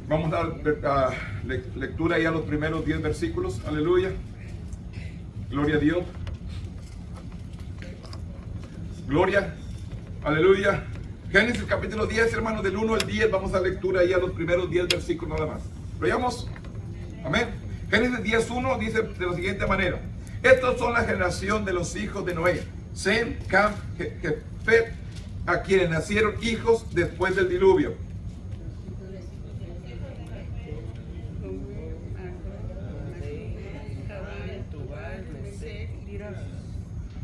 Vamos a dar lectura ya a los primeros 10 versículos. Aleluya. Gloria a Dios. Gloria. Aleluya. Génesis capítulo 10, hermanos, del 1 al 10. Vamos a lectura ya a los primeros 10 versículos nada más. ¿Lo llamamos? Amén. Génesis 10:1 dice de la siguiente manera: estos son la generación de los hijos de Noé, Sem, Cam, Jefet, a quienes nacieron hijos después del diluvio.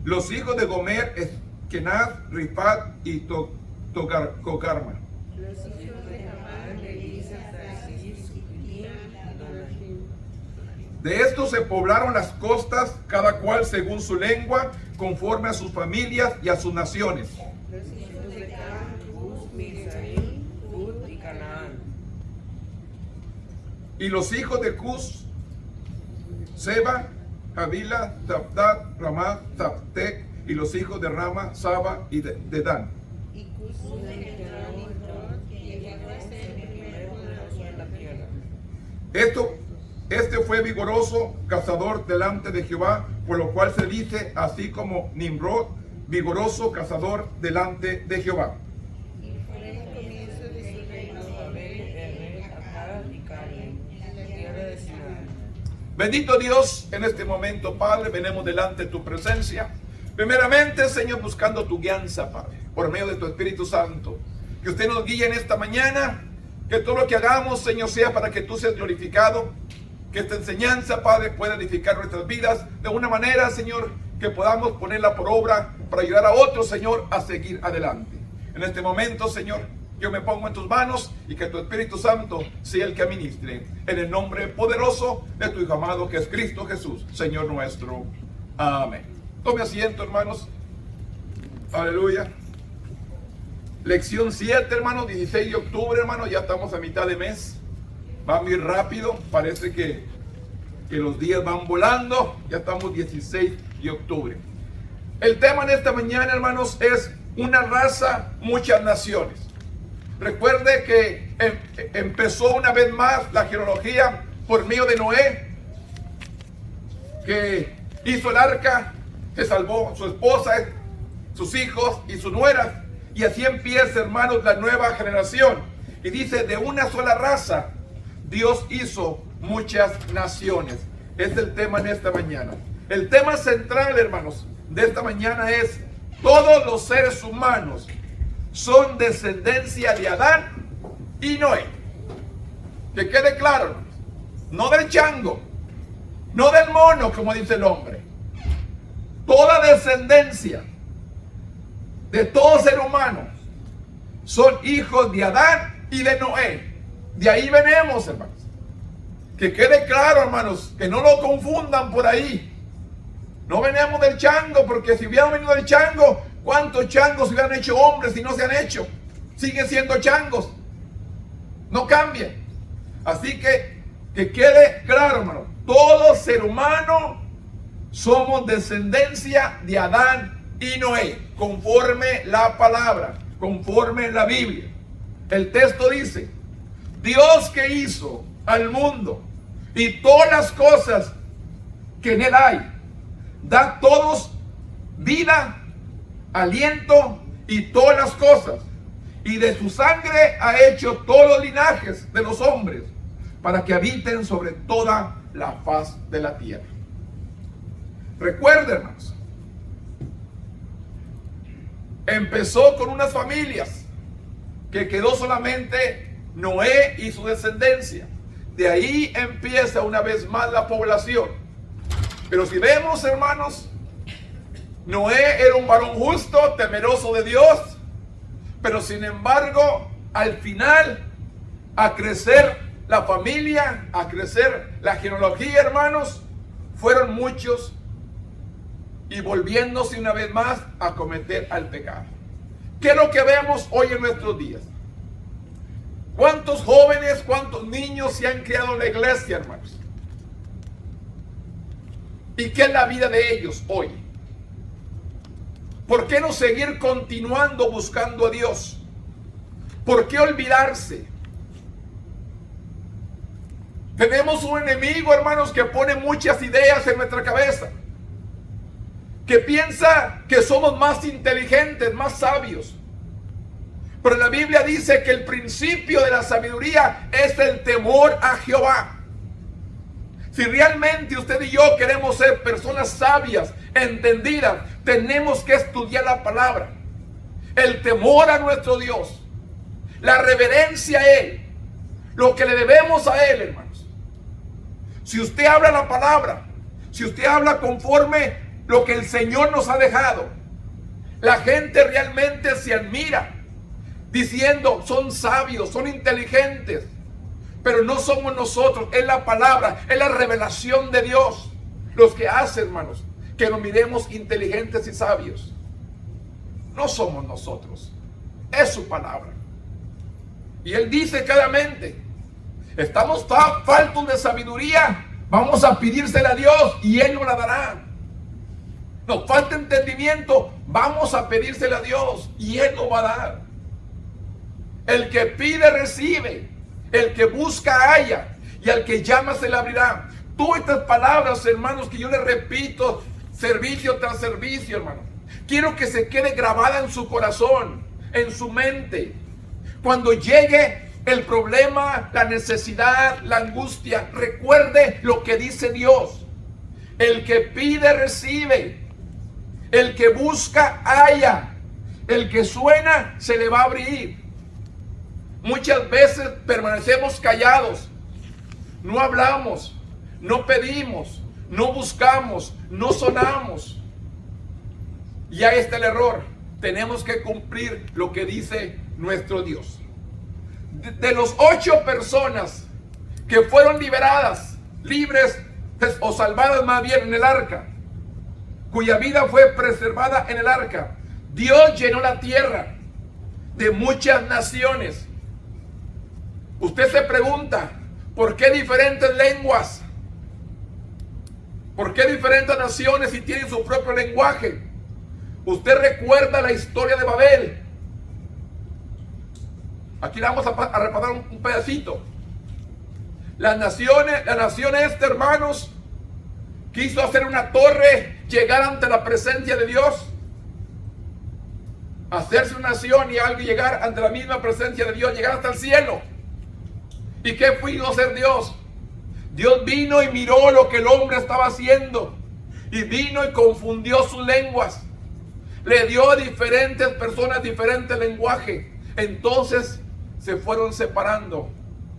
Los hijos de Gomer, Kenaz, Rifat y Togarma. Los hijos de Hamán, Elisa, Tarsis, Kitim, Donahim. De estos se poblaron las costas, cada cual según su lengua, conforme a sus familias y a sus naciones. Los hijos de Cam, Uz, Mizraim, Put y Canaán. Y los hijos de Cus, Seba, Havila, Tabdat, Ramá, Tabtec, y los hijos de Rama, Saba y de Dan. Y Cus engendró a Nimrod, y llegó a ser el primer poderoso de la tierra. Este fue vigoroso, cazador delante de Jehová, por lo cual se dice así como Nimrod, vigoroso cazador delante de Jehová. Y fue el comienzo de su reino Babel, Ered, Akkad y Calne, en la tierra de Sinai. Bendito Dios, en este momento, Padre, venimos delante de tu presencia. Primeramente, Señor, buscando tu guianza, Padre, por medio de tu Espíritu Santo. Que usted nos guíe en esta mañana, que todo lo que hagamos, Señor, sea para que tú seas glorificado. Que esta enseñanza, Padre, pueda edificar nuestras vidas de una manera, Señor, que podamos ponerla por obra para ayudar a otros, Señor, a seguir adelante. En este momento, Señor, yo me pongo en tus manos y que tu Espíritu Santo sea el que administre. En el nombre poderoso de tu Hijo amado, que es Cristo Jesús, Señor nuestro. Amén. Tome asiento, hermanos. Aleluya. Lección 7, hermanos, 16 de octubre, hermanos. Ya estamos a mitad de mes. Va muy rápido. Parece que los días van volando. Ya estamos 16 de octubre. El tema en esta mañana, hermanos, es una raza, muchas naciones. Recuerde que empezó una vez más la genealogía por medio de Noé, que hizo el arca, que salvó a su esposa, sus hijos y su nuera. Y así empieza, hermanos, la nueva generación. Y dice, de una sola raza, Dios hizo muchas naciones. Es el tema en esta mañana. El tema central, hermanos, de esta mañana es: todos los seres humanos son descendencia de Adán y Noé. Que quede claro, hermanos. No del chango, no del mono, como dice el hombre. Toda descendencia de todo ser humano son hijos de Adán y de Noé. De ahí venimos, hermanos. Que quede claro, hermanos, que no lo confundan por ahí. No venimos del chango, porque si hubieran venido del chango, ¿cuántos changos se hubieran hecho hombres y no se han hecho? Siguen siendo changos. No cambian. Así que quede claro, hermano. Todo ser humano somos descendencia de Adán y Noé, conforme la palabra, conforme la Biblia. El texto dice: Dios que hizo al mundo y todas las cosas que en él hay, da a todos vida, aliento y todas las cosas, y de su sangre ha hecho todos los linajes de los hombres, para que habiten sobre toda la faz de la tierra. Recuerden, hermanos, empezó con unas familias, que quedó solamente Noé y su descendencia. De ahí empieza una vez más la población. Pero si vemos, hermanos, Noé era un varón justo, temeroso de Dios, pero sin embargo, al final, a crecer la familia, a crecer la genealogía, hermanos, fueron muchos y volviéndose una vez más a cometer al pecado. ¿Qué es lo que vemos hoy en nuestros días? ¿Cuántos jóvenes, cuántos niños se han criado en la iglesia, hermanos? ¿Y qué es la vida de ellos hoy? ¿Por qué no seguir continuando buscando a Dios? ¿Por qué olvidarse? Tenemos un enemigo, hermanos, que pone muchas ideas en nuestra cabeza, que piensa que somos más inteligentes, más sabios. Pero la Biblia dice que el principio de la sabiduría es el temor a Jehová. Si realmente usted y yo queremos ser personas sabias, entendidas, tenemos que estudiar la palabra. El temor a nuestro Dios, la reverencia a Él, lo que le debemos a Él, hermanos. Si usted habla la palabra, si usted habla conforme lo que el Señor nos ha dejado, la gente realmente se admira, diciendo, son sabios, son inteligentes. Pero no somos nosotros, es la palabra, es la revelación de Dios los que hace, hermanos, que nos miremos inteligentes y sabios. No somos nosotros, es su palabra. Y Él dice claramente, estamos faltos de sabiduría, vamos a pedírsela a Dios y Él nos la dará. Nos falta entendimiento, vamos a pedírsela a Dios y Él nos va a dar. El que pide recibe, el que busca halla, y al que llama se le abrirá. Todas estas palabras, hermanos, que yo les repito servicio tras servicio, hermano, quiero que se quede grabada en su corazón, en su mente. Cuando llegue el problema, la necesidad, la angustia, recuerde lo que dice Dios. El que pide recibe, el que busca halla, el que suena se le va a abrir. Muchas veces permanecemos callados, no hablamos, no pedimos, no buscamos, no sonamos. Y ahí está el error. Tenemos que cumplir lo que dice nuestro Dios. De los 8 personas que fueron liberadas, libres o salvadas más bien en el arca, cuya vida fue preservada en el arca, Dios llenó la tierra de muchas naciones. Usted se pregunta, ¿por qué diferentes lenguas? ¿Por qué diferentes naciones si tienen su propio lenguaje? Usted recuerda la historia de Babel. Aquí le vamos a repasar un pedacito. La nación hermanos, quiso hacer una torre, llegar ante la presencia de Dios, hacerse una nación y algo, llegar ante la misma presencia de Dios, llegar hasta el cielo. ¿Y qué pudo hacer Dios? Dios vino y miró lo que el hombre estaba haciendo, y vino y confundió sus lenguas. Le dio a diferentes personas diferente lenguaje. Entonces se fueron separando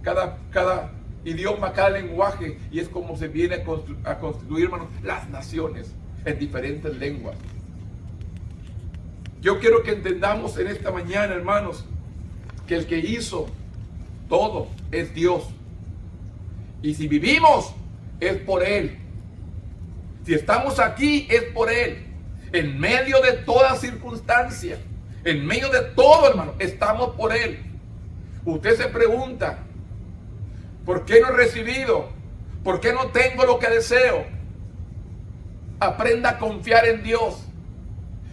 cada idioma, cada lenguaje, y es como se viene a constituir, hermanos, las naciones en diferentes lenguas. Yo quiero que entendamos en esta mañana, hermanos, que el que hizo todo es Dios. Y si vivimos, es por Él. Si estamos aquí, es por Él. En medio de toda circunstancia, en medio de todo, hermano, estamos por Él. Usted se pregunta, ¿por qué no he recibido? ¿Por qué no tengo lo que deseo? Aprenda a confiar en Dios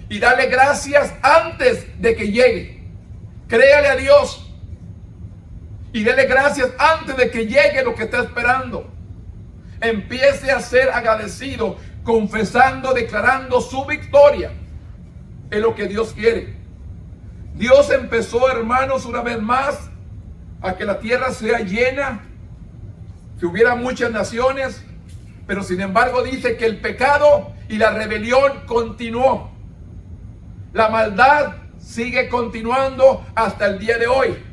y dale gracias antes de que llegue. Créale a Dios y dele gracias antes de que llegue lo que está esperando. Empiece a ser agradecido, confesando, declarando su victoria. Es lo que Dios quiere. Dios empezó, hermanos, una vez más a que la tierra sea llena, que hubiera muchas naciones, pero sin embargo dice que el pecado y la rebelión continuó. La maldad sigue continuando hasta el día de hoy.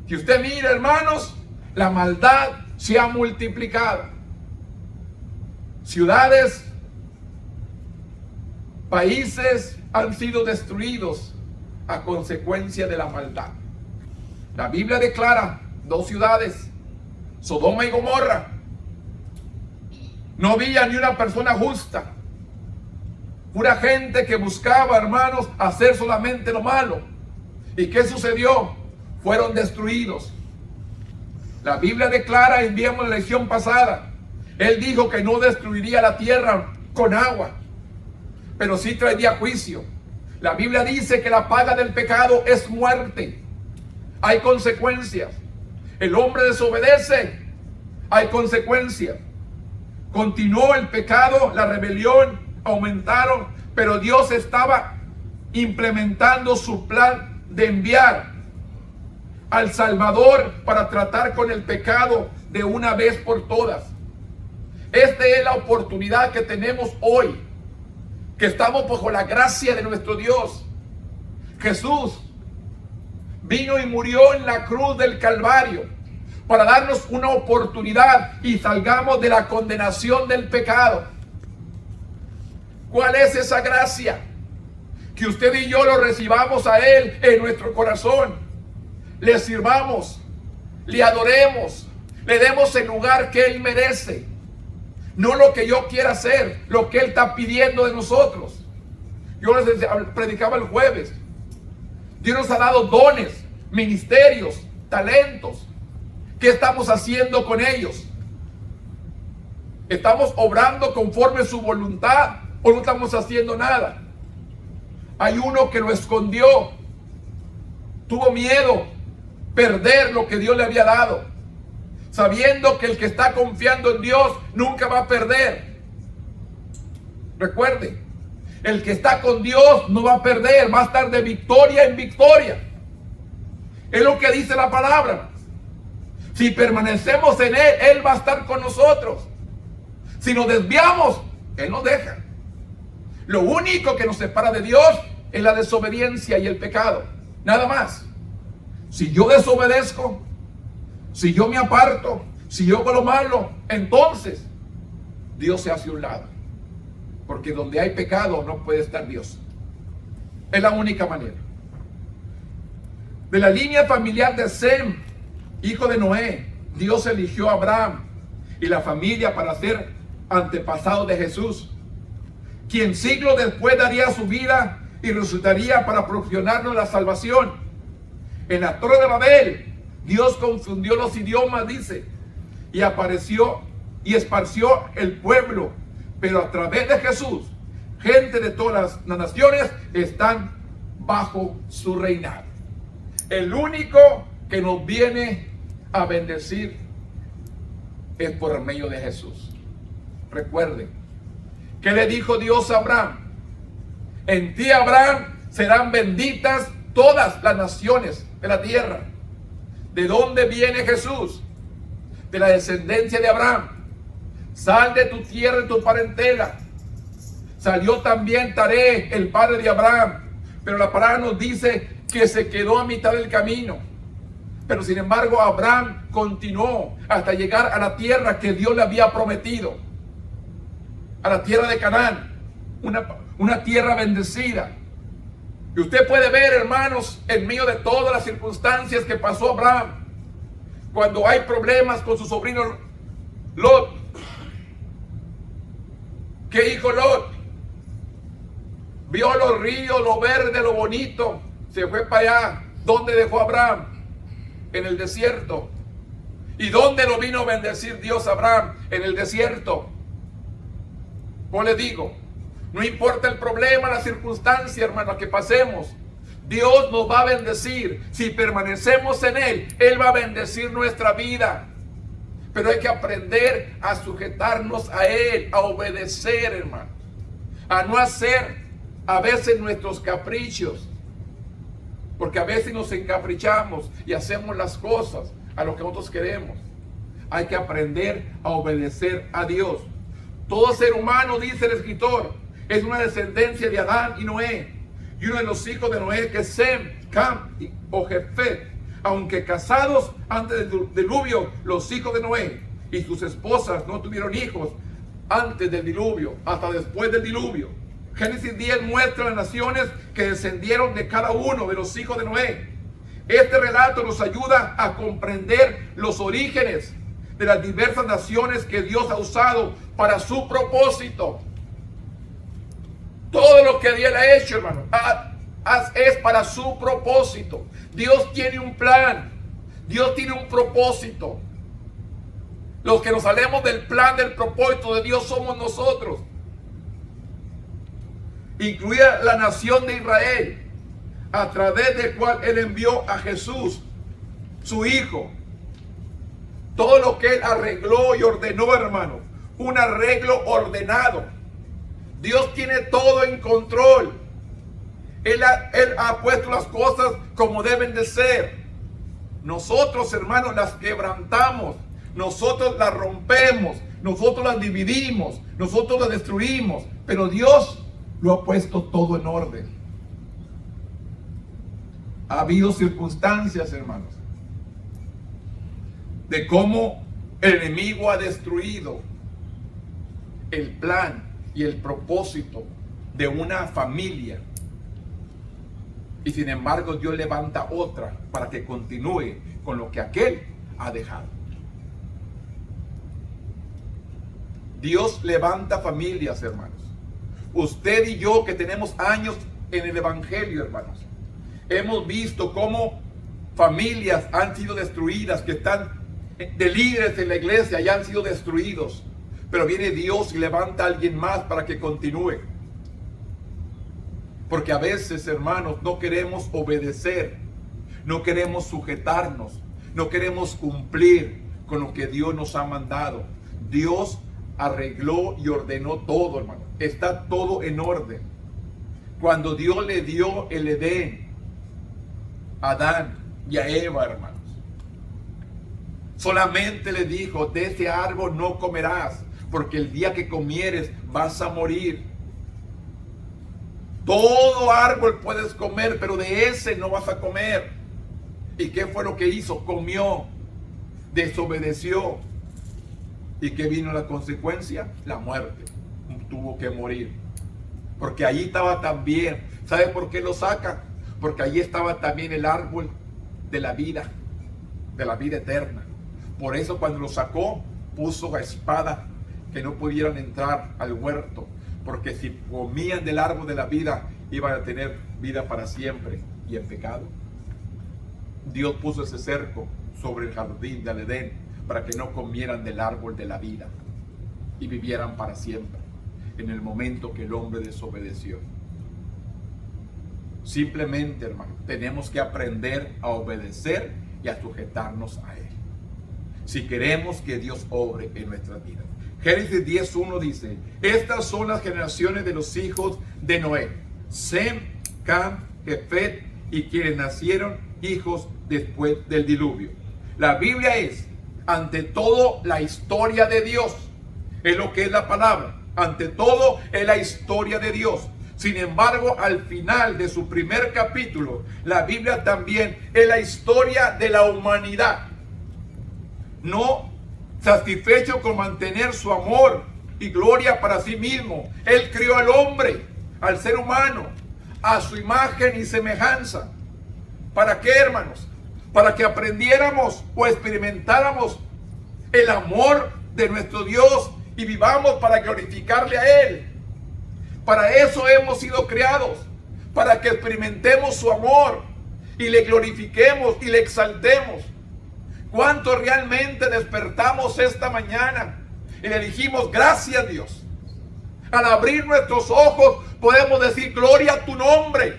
Si usted mira, hermanos, la maldad se ha multiplicado. Ciudades, países han sido destruidos a consecuencia de la maldad. La Biblia declara 2 ciudades, Sodoma y Gomorra. No había ni una persona justa. Pura gente que buscaba, hermanos, hacer solamente lo malo. ¿Y qué sucedió? Fueron destruidos. La Biblia declara, enviamos la lección pasada, Él dijo que no destruiría la tierra con agua, pero sí traería juicio. La Biblia dice que la paga del pecado es muerte. Hay consecuencias. El hombre desobedece, hay consecuencias. Continuó el pecado, la rebelión, aumentaron, pero Dios estaba implementando su plan de enviar al Salvador para tratar con el pecado de una vez por todas. Esta es la oportunidad que tenemos hoy, que estamos bajo la gracia de nuestro Dios. Jesús vino y murió en la cruz del Calvario para darnos una oportunidad y salgamos de la condenación del pecado. ¿Cuál es esa gracia? Que usted y yo lo recibamos a Él en nuestro corazón, le sirvamos, le adoremos, le demos el lugar que Él merece. No lo que yo quiera hacer, lo que Él está pidiendo de nosotros. Yo les predicaba el jueves. Dios nos ha dado dones, ministerios, talentos. ¿Qué estamos haciendo con ellos? ¿Estamos obrando conforme a su voluntad o no estamos haciendo nada? Hay uno que lo escondió. Tuvo miedo perder lo que Dios le había dado, sabiendo que el que está confiando en Dios nunca va a perder. Recuerde, el que está con Dios no va a perder, va a estar de victoria en victoria. Es lo que dice la palabra. Si permanecemos en Él, Él va a estar con nosotros. Si nos desviamos, Él nos deja. Lo único que nos separa de Dios es la desobediencia y el pecado. Nada más. Si yo desobedezco, si yo me aparto, si yo hago lo malo, entonces Dios se hace a un lado. Porque donde hay pecado no puede estar Dios. Es la única manera. De la línea familiar de Sem, hijo de Noé, Dios eligió a Abraham y la familia para ser antepasado de Jesús, quien siglos después daría su vida y resucitaría para proporcionarnos la salvación. En la Torre de Babel, Dios confundió los idiomas, dice, y apareció y esparció el pueblo, pero a través de Jesús, gente de todas las naciones están bajo su reinado. El único que nos viene a bendecir es por medio de Jesús. Recuerden, ¿qué le dijo Dios a Abraham? En ti, Abraham, serán benditas todas las naciones de la tierra. ¿De dónde viene Jesús? De la descendencia de Abraham. Sal de tu tierra y tu parentela. Salió también Taré, el padre de Abraham, pero la palabra nos dice que se quedó a mitad del camino. Pero sin embargo Abraham continuó hasta llegar a la tierra que Dios le había prometido, a la tierra de Canaán, una tierra bendecida. Y usted puede ver, hermanos, en medio de todas las circunstancias que pasó Abraham, cuando hay problemas con su sobrino Lot. ¿Qué dijo Lot? Vio los ríos, lo verde, lo bonito, se fue para allá. ¿Dónde dejó a Abraham? En el desierto. ¿Y dónde lo vino a bendecir Dios a Abraham? En el desierto. Pues les digo, no importa el problema, la circunstancia, hermanos, que pasemos, Dios nos va a bendecir. Si permanecemos en Él, Él va a bendecir nuestra vida. Pero hay que aprender a sujetarnos a Él, a obedecer, hermano. A no hacer a veces nuestros caprichos. Porque a veces nos encaprichamos y hacemos las cosas a lo que nosotros queremos. Hay que aprender a obedecer a Dios. Todo ser humano, dice el escritor, es una descendencia de Adán y Noé. Y uno de los hijos de Noé, que es Sem, Cam o Jefet. Aunque casados antes del diluvio, los hijos de Noé y sus esposas no tuvieron hijos antes del diluvio, hasta después del diluvio. Génesis 10 muestra las naciones que descendieron de cada uno de los hijos de Noé. Este relato nos ayuda a comprender los orígenes de las diversas naciones que Dios ha usado para su propósito. Todo lo que Dios ha hecho, hermano, es para su propósito. Dios tiene un plan. Dios tiene un propósito. Los que nos salemos del plan, del propósito de Dios somos nosotros. Incluida la nación de Israel, a través del cual Él envió a Jesús, su Hijo. Todo lo que Él arregló y ordenó, hermanos. Un arreglo ordenado. Dios tiene todo en control. Él ha puesto las cosas como deben de ser. Nosotros, hermanos, las quebrantamos. Nosotros las rompemos. Nosotros las dividimos. Nosotros las destruimos. Pero Dios lo ha puesto todo en orden. Ha habido circunstancias, hermanos, de cómo el enemigo ha destruido el plan y el propósito de una familia. Y sin embargo Dios levanta otra para que continúe con lo que aquel ha dejado. Dios levanta familias, hermanos. Usted y yo que tenemos años en el Evangelio, hermanos, hemos visto cómo familias han sido destruidas, que están de líderes en la iglesia y han sido destruidos. Pero viene Dios y levanta a alguien más para que continúe. Porque a veces, hermanos, no queremos obedecer, no queremos sujetarnos, no queremos cumplir con lo que Dios nos ha mandado. Dios arregló y ordenó todo, hermano. Está todo en orden. Cuando Dios le dio el Edén a Adán y a Eva, hermanos, solamente le dijo: de ese árbol no comerás, porque el día que comieres vas a morir. Todo árbol puedes comer, pero de ese no vas a comer. ¿Y qué fue lo que hizo? Comió, desobedeció. ¿Y qué vino la consecuencia? La muerte. Tuvo que morir. Porque allí estaba también. ¿Sabe por qué lo saca? Porque allí estaba también el árbol de la vida eterna. Por eso cuando lo sacó, puso la espada, que no pudieran entrar al huerto. Porque si comían del árbol de la vida, iban a tener vida para siempre y en pecado. Dios puso ese cerco sobre el jardín del Edén para que no comieran del árbol de la vida y vivieran para siempre en el momento que el hombre desobedeció. Simplemente, hermano, tenemos que aprender a obedecer y a sujetarnos a Él, si queremos que Dios obre en nuestras vidas. Génesis 10:1 dice: estas son las generaciones de los hijos de Noé, Sem, Cam, Jefet, y quienes nacieron hijos después del diluvio. La Biblia es, ante todo, la historia de Dios. Es lo que es la palabra. Ante todo, es la historia de Dios. Sin embargo, al final de su primer capítulo, la Biblia también es la historia de la humanidad. No satisfecho con mantener su amor y gloria para sí mismo, Él crió al hombre, al ser humano, a su imagen y semejanza. ¿Para qué, hermanos? Para que aprendiéramos o experimentáramos el amor de nuestro Dios y vivamos para glorificarle a Él. Para eso hemos sido creados, para que experimentemos su amor y le glorifiquemos y le exaltemos. ¿Cuánto realmente despertamos esta mañana y le dijimos: gracias, Dios? Al abrir nuestros ojos podemos decir: gloria a tu nombre.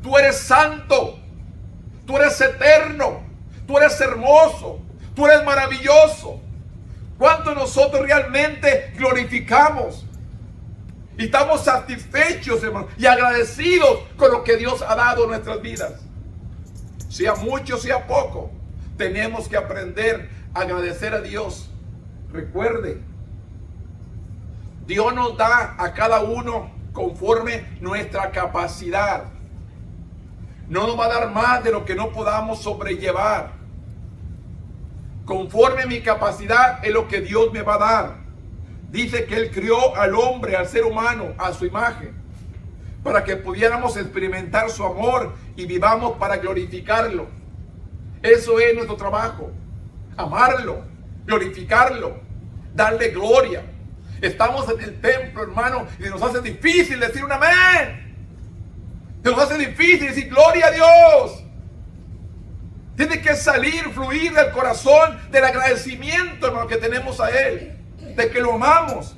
Tú eres santo, tú eres eterno, tú eres hermoso, tú eres maravilloso. ¿Cuánto nosotros realmente glorificamos? Y estamos satisfechos, hermanos, y agradecidos con lo que Dios ha dado en nuestras vidas. Sea mucho, sea poco, tenemos que aprender a agradecer a Dios. Recuerde, Dios nos da a cada uno conforme nuestra capacidad. No nos va a dar más de lo que no podamos sobrellevar. Conforme mi capacidad es lo que Dios me va a dar. Dice que Él crió al hombre, al ser humano, a su imagen, para que pudiéramos experimentar su amor y vivamos para glorificarlo. Eso es nuestro trabajo: amarlo, glorificarlo, darle gloria. Estamos en el templo, hermano, y nos hace difícil decir un amén. Se nos hace difícil decir gloria a Dios. Tiene que salir, fluir del corazón, del agradecimiento, hermano, que tenemos a Él, de que lo amamos.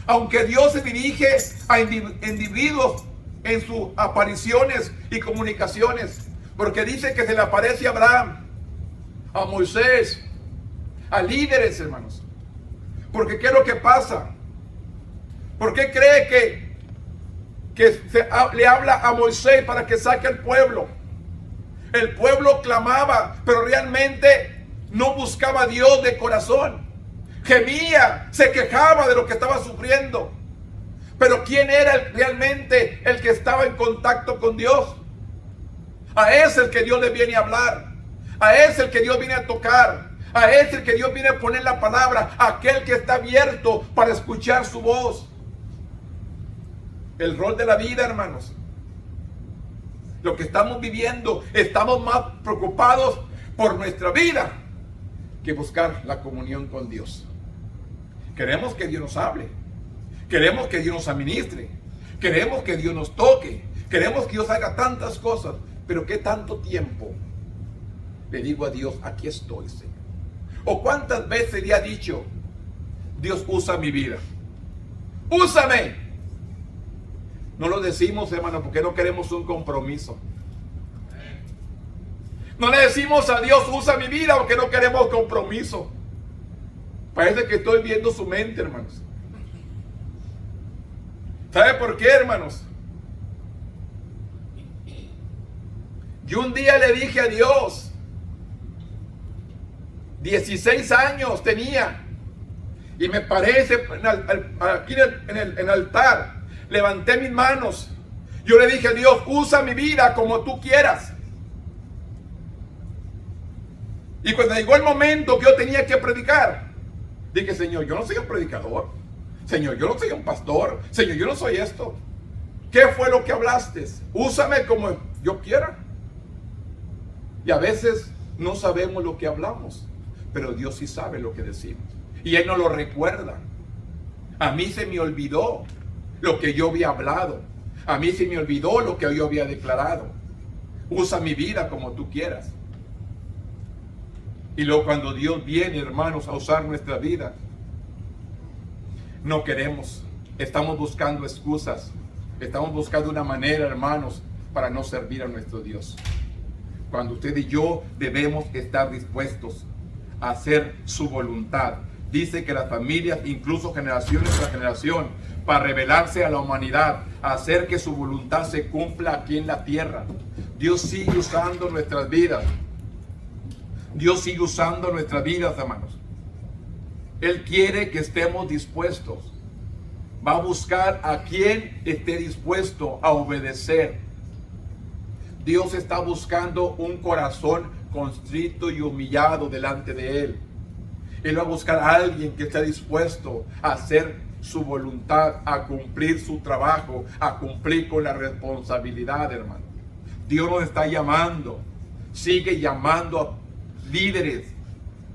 Aunque Dios se dirige a individuos en sus apariciones y comunicaciones, porque dice que se le aparece a Abraham, a Moisés, a líderes, hermanos. Porque ¿qué es lo que pasa? ¿Por qué cree le habla a Moisés para que saque al pueblo? El pueblo clamaba, pero realmente no buscaba a Dios de corazón. Gemía, se quejaba de lo que estaba sufriendo. Pero ¿quién era realmente el que estaba en contacto con Dios? A ese el que Dios le viene a hablar. A ese el que Dios viene a tocar. A ese el que Dios viene a poner la palabra. Aquel que está abierto para escuchar su voz. El rol de la vida, hermanos. Lo que estamos viviendo, estamos más preocupados por nuestra vida que buscar la comunión con Dios. Queremos que Dios nos hable. Queremos que Dios nos administre. Queremos que Dios nos toque. Queremos que Dios haga tantas cosas. Pero ¿qué tanto tiempo le digo a Dios, aquí estoy, Señor? ¿O cuántas veces le ha dicho, Dios, usa mi vida? ¡Úsame! No lo decimos, hermano, porque no queremos un compromiso. No le decimos a Dios, usa mi vida, porque no queremos compromiso. Parece que estoy viendo su mente, hermanos. ¿Sabe por qué, hermanos? Yo un día le dije a Dios, 16 años tenía, y me parece aquí en el altar, levanté mis manos. Yo le dije a Dios, usa mi vida como tú quieras. Y cuando llegó el momento que yo tenía que predicar, dije, Señor, yo no soy un predicador. Señor, yo no soy un pastor. Señor, yo no soy esto. ¿Qué fue lo que hablaste? Úsame como yo quiera. Y a veces no sabemos lo que hablamos, pero Dios sí sabe lo que decimos. Y Él nos lo recuerda. A mí se me olvidó lo que yo había hablado. A mí se me olvidó lo que yo había declarado. Usa mi vida como tú quieras. Y luego cuando Dios viene, hermanos, a usar nuestra vida, no queremos. Estamos buscando excusas. Estamos buscando una manera, hermanos, para no servir a nuestro Dios. Cuando usted y yo debemos estar dispuestos a hacer su voluntad. Dice que las familias, incluso generaciones tras generación, para revelarse a la humanidad, hacer que su voluntad se cumpla aquí en la tierra. Dios sigue usando nuestras vidas. Dios sigue usando nuestras vidas, hermanos. Él quiere que estemos dispuestos. Va a buscar a quien esté dispuesto a obedecer. Dios está buscando un corazón contrito y humillado delante de Él. Él va a buscar a alguien que esté dispuesto a hacer su voluntad, a cumplir su trabajo, a cumplir con la responsabilidad, hermano. Dios nos está llamando, sigue llamando a líderes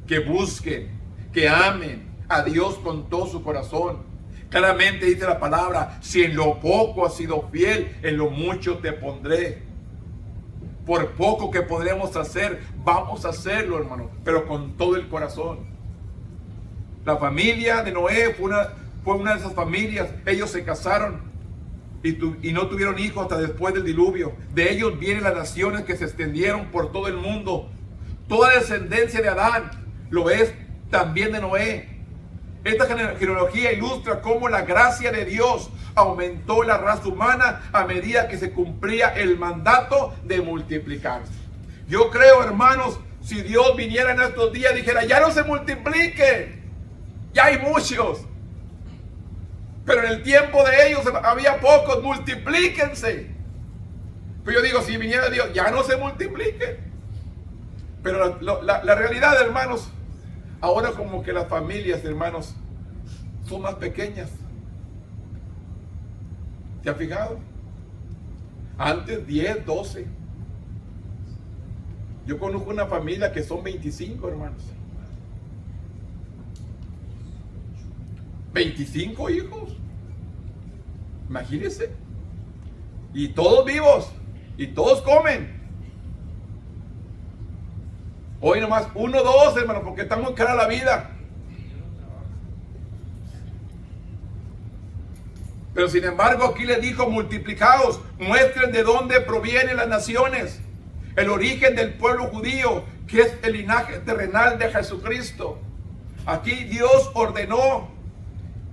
que busquen, que amen a Dios con todo su corazón. Claramente dice la palabra, si en lo poco has sido fiel, en lo mucho te pondré. Por poco que podremos hacer, vamos a hacerlo, hermano, pero con todo el corazón. La familia de Noé fue una de esas familias. Ellos se casaron y no tuvieron hijos hasta después del diluvio. De ellos vienen las naciones que se extendieron por todo el mundo. Toda descendencia de Adán lo es también de Noé. Esta genealogía ilustra cómo la gracia de Dios aumentó la raza humana a medida que se cumplía el mandato de multiplicarse. Yo creo, hermanos, si Dios viniera en estos días y dijera, ya no se multipliquen, ya hay muchos, pero en el tiempo de ellos había pocos, multiplíquense. Pero yo digo, si viniera Dios, ya no se multipliquen. Pero la realidad, hermanos, ahora como que las familias, hermanos, son más pequeñas. ¿Se ha fijado? Antes 10, 12. Yo conozco una familia que son 25, hermanos. 25 hijos. Imagínense. Y todos vivos. Y todos comen. Hoy nomás 1, 2, hermano, porque está muy cara la vida. Pero sin embargo aquí les dijo, multiplicaos, muestren de dónde provienen las naciones, el origen del pueblo judío, que es el linaje terrenal de Jesucristo. Aquí Dios ordenó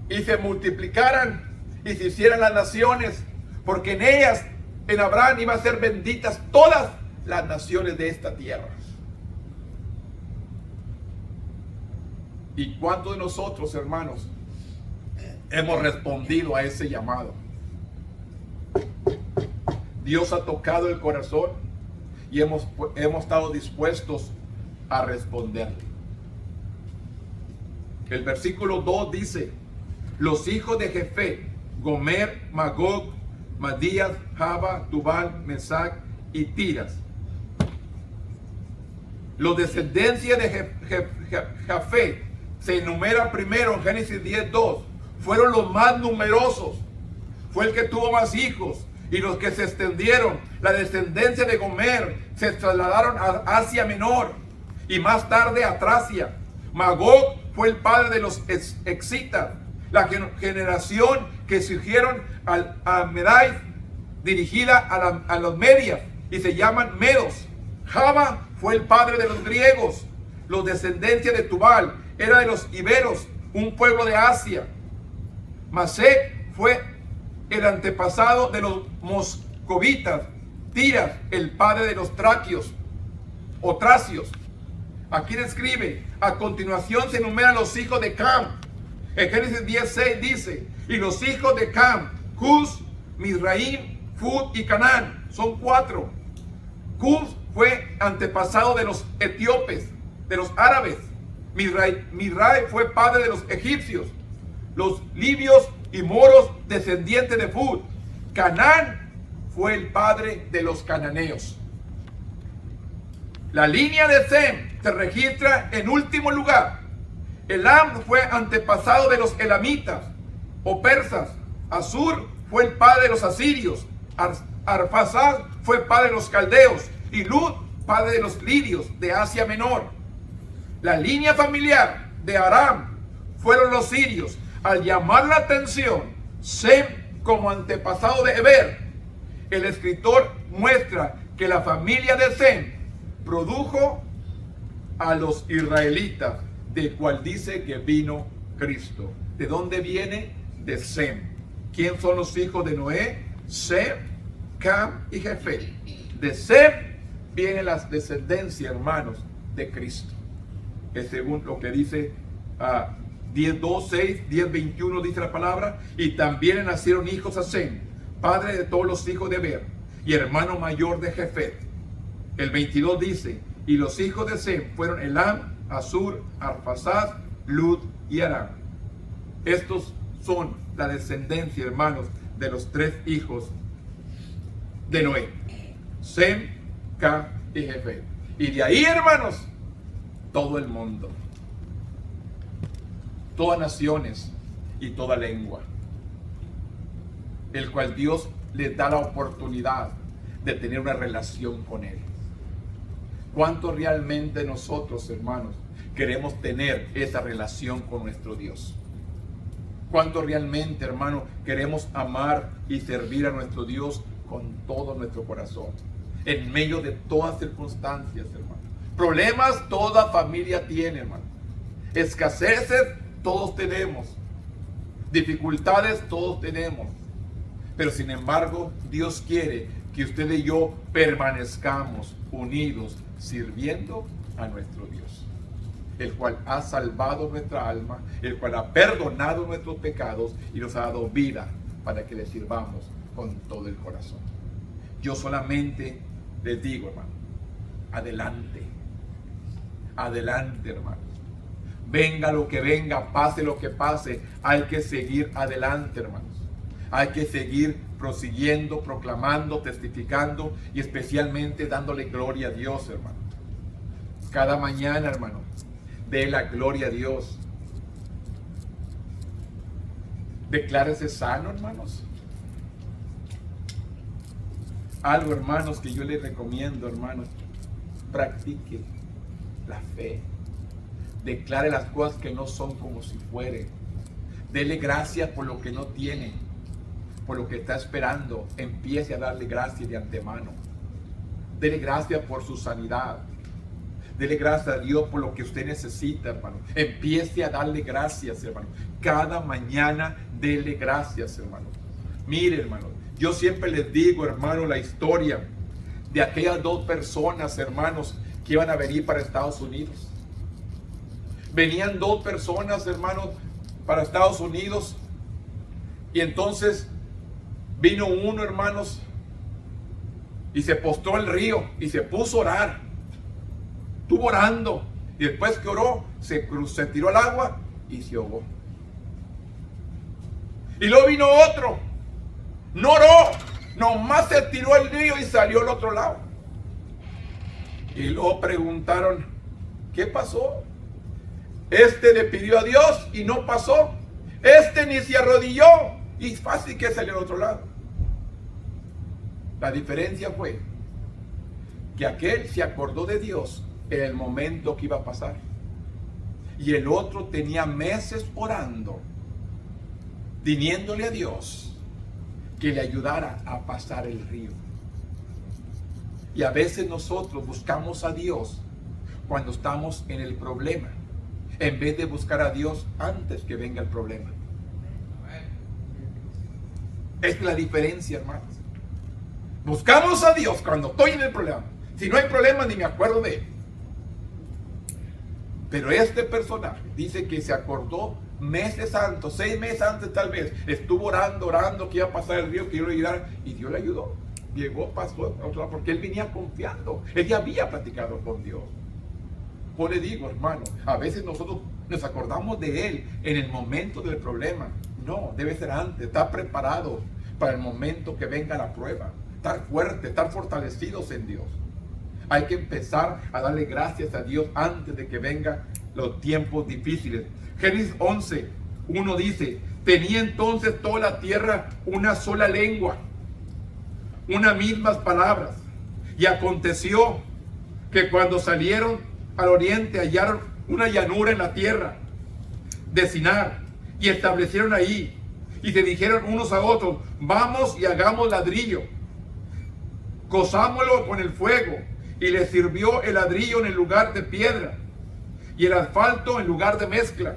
y se multiplicaran y se hicieran las naciones, porque en ellas, en Abraham, iban a ser benditas todas las naciones de esta tierra. ¿Y cuántos de nosotros, hermanos, hemos respondido a ese llamado? Dios ha tocado el corazón y hemos estado dispuestos a responderle. El versículo 2 dice: los hijos de Jefé, Gomer, Magog, Madías, Jaba, Tubal, Mesac y Tiras. Los descendencias de Jafé se enumeran primero en Génesis 10:2. Fueron los más numerosos. Fue el que tuvo más hijos. Y los que se extendieron, la descendencia de Gomer, se trasladaron a Asia Menor y más tarde a Tracia. Magog fue el padre de los Exitas, la generación que siguieron a Medai, dirigida a los medias, y se llaman medos. Jaba fue el padre de los griegos. Los descendencias de Tubal era de los iberos, un pueblo de Asia. Masec fue el antepasado de los moscovitas. Tiras, el padre de los traquios o tracios. Aquí describe: a continuación se enumeran los hijos de Cam. En Génesis 10:6 dice: y los hijos de Cam, Cus, Mizraim, Fud y Canaán. Son 4. Cus fue antepasado de los etíopes, de los árabes. Mizraim fue padre de los egipcios. Los libios y moros, descendientes de Fud. Canaán fue el padre de los cananeos. La línea de Sem se registra en último lugar. Elam fue antepasado de los elamitas o persas. Asur fue el padre de los asirios. Arphaxad fue padre de los caldeos. Y Lud, padre de los lidios de Asia Menor. La línea familiar de Aram fueron los sirios. Al llamar la atención Sem como antepasado de Eber, el escritor muestra que la familia de Sem produjo a los israelitas, de cual dice que vino Cristo. ¿De dónde viene? De Sem. ¿Quién son los hijos de Noé? Sem, Cam y Jefé. De Sem vienen las descendencias, hermanos, de Cristo. Es según lo que dice 10:2, 6, 10:21 dice la palabra: y también nacieron hijos a Sem, padre de todos los hijos de Eber, y hermano mayor de Jefet. El 22 dice: y los hijos de Sem fueron Elam, Asur, Arphaxad, Lud y Aram. Estos son la descendencia, hermanos, de los 3 hijos de Noé: Sem, Cam y Jefet. Y de ahí, hermanos, todo el mundo, todas naciones y toda lengua, el cual Dios les da la oportunidad de tener una relación con Él. ¿Cuánto realmente nosotros, hermanos, queremos tener esa relación con nuestro Dios? ¿Cuánto realmente, hermano, queremos amar y servir a nuestro Dios con todo nuestro corazón? En medio de todas circunstancias, hermano. Problemas toda familia tiene, hermano. Escaseces todos tenemos. Dificultades todos tenemos. Pero sin embargo, Dios quiere que usted y yo permanezcamos unidos, sirviendo a nuestro Dios, el cual ha salvado nuestra alma, el cual ha perdonado nuestros pecados y nos ha dado vida para que le sirvamos con todo el corazón. Yo solamente les digo, hermano, adelante, adelante, hermano. Venga lo que venga, pase lo que pase, hay que seguir adelante, hermanos. Hay que seguir prosiguiendo, proclamando, testificando y especialmente dándole gloria a Dios, hermano. Cada mañana, hermano, dé la gloria a Dios. Declárese sano, hermanos. Algo, hermanos, que yo les recomiendo, hermanos, practique la fe. Declare las cosas que no son como si fueren. Dele gracias por lo que no tiene, por lo que está esperando. Empiece a darle gracias de antemano. Dele gracias por su sanidad. Dele gracias a Dios por lo que usted necesita, hermano. Empiece a darle gracias, hermano. Cada mañana dele gracias, hermano. Mire, hermano, yo siempre les digo, hermano, la historia de aquellas dos personas, hermanos, que iban a venir para Estados Unidos. Venían dos personas, hermanos, para Estados Unidos. Y entonces vino uno, hermanos, y se postró al río y se puso a orar. Estuvo orando. Y después que oró, se tiró al agua y se ahogó. Y luego vino otro. No oró. Nomás se tiró al río y salió al otro lado. Y luego preguntaron, ¿qué pasó? Este le pidió a Dios y no pasó. Este ni se arrodilló y fácil que salió al otro lado. La diferencia fue que aquel se acordó de Dios en el momento que iba a pasar. Y el otro tenía meses orando, pidiéndole a Dios que le ayudara a pasar el río. Y a veces nosotros buscamos a Dios cuando estamos en el problema, en vez de buscar a Dios antes que venga el problema. Es la diferencia, hermanos. Buscamos a Dios cuando estoy en el problema. Si no hay problema, ni me acuerdo de él. Pero este personaje dice que se acordó meses antes, 6 meses antes tal vez. Estuvo orando que iba a pasar el río, que iba a ayudar. Y Dios le ayudó. Llegó, pasó a otro lado, porque él venía confiando. Él ya había platicado con Dios. Yo le digo, hermano, a veces nosotros nos acordamos de él en el momento del problema. No, debe ser antes, estar preparado para el momento que venga la prueba. Estar fuerte, estar fortalecidos en Dios. Hay que empezar a darle gracias a Dios antes de que vengan los tiempos difíciles. Génesis 11, 1 dice, tenía entonces toda la tierra una sola lengua, unas mismas palabras. Y aconteció que cuando salieron al oriente hallaron una llanura en la tierra de Sinar y establecieron ahí. Y se dijeron unos a otros, vamos y hagamos ladrillo, cozámoslo con el fuego. Y les sirvió el ladrillo en el lugar de piedra y el asfalto en lugar de mezcla.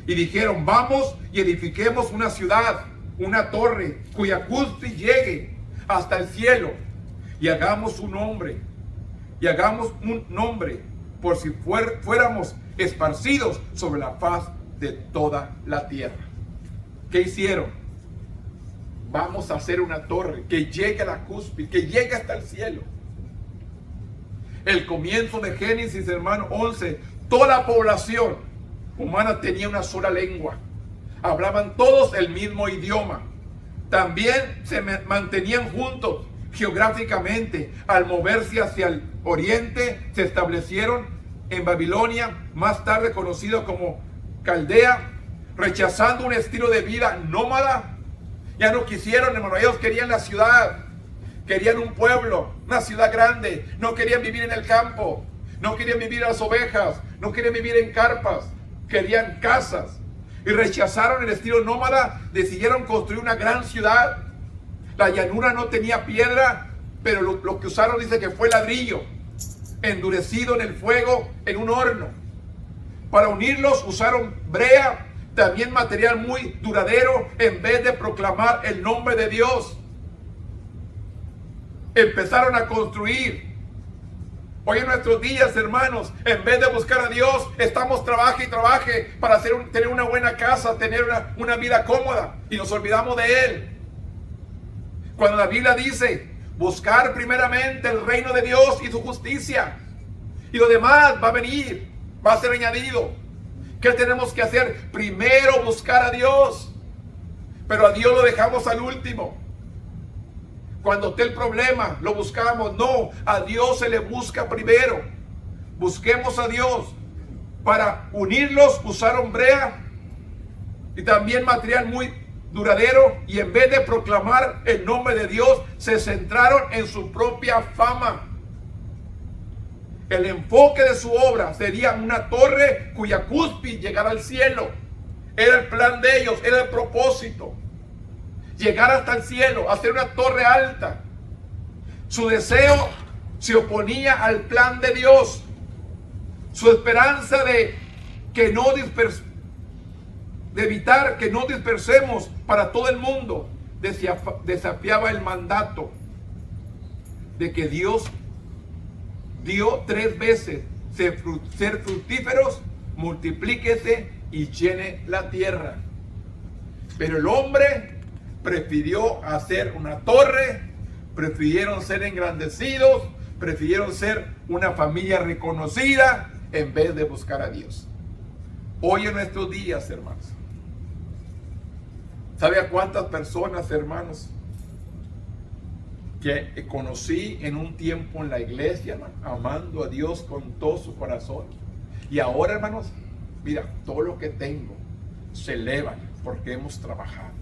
Y dijeron, vamos y edifiquemos una ciudad, una torre, cuya cúspide llegue hasta el cielo. Y hagamos un nombre, por si fuéramos esparcidos sobre la faz de toda la tierra. ¿Qué hicieron? Vamos a hacer una torre que llegue a la cúspide, que llegue hasta el cielo. El comienzo de Génesis, hermano, 11, toda la población humana tenía una sola lengua. Hablaban todos el mismo idioma. También se mantenían juntos geográficamente. Al moverse hacia el oriente, se establecieron en Babilonia, más tarde conocido como Caldea, rechazando un estilo de vida nómada. Ya no quisieron, hermano, ellos querían la ciudad. Querían un pueblo, una ciudad grande. No querían vivir en el campo. No querían vivir a las ovejas. No querían vivir en carpas. Querían casas. Y rechazaron el estilo nómada. Decidieron construir una gran ciudad. La llanura no tenía piedra, pero lo que usaron dice que fue ladrillo, endurecido en el fuego, en un horno. Para unirlos usaron brea, también material muy duradero, en vez de proclamar el nombre de Dios. Empezaron a construir. Hoy en nuestros días, hermanos, en vez de buscar a Dios, estamos trabaje y trabaje para tener una buena casa, tener una vida cómoda, y nos olvidamos de Él. Cuando la Biblia dice, buscar primeramente el reino de Dios y su justicia, y lo demás va a venir, va a ser añadido. ¿Qué tenemos que hacer? Primero buscar a Dios, pero a Dios lo dejamos al último. Cuando esté el problema, lo buscamos. No, a Dios se le busca primero. Busquemos a Dios. Para unirlos usaron brea y también material muy duradero, y en vez de proclamar el nombre de Dios, se centraron en su propia fama. El enfoque de su obra sería una torre cuya cúspide llegara al cielo. Era el plan de ellos, era el propósito. Llegar hasta el cielo, hacer una torre alta. Su deseo se oponía al plan de Dios. Su esperanza de evitar que no dispersemos para todo el mundo, desafiaba el mandato de que Dios dio 3 veces: ser fructíferos, multiplíquese y llene la tierra. Pero el hombre prefirió hacer una torre, prefirieron ser engrandecidos, prefirieron ser una familia reconocida en vez de buscar a Dios. Hoy en nuestros días, hermanos, ¿sabe a cuántas personas, hermanos, que conocí en un tiempo en la iglesia, hermano, amando a Dios con todo su corazón? Y ahora, hermanos, mira, todo lo que tengo se eleva porque hemos trabajado.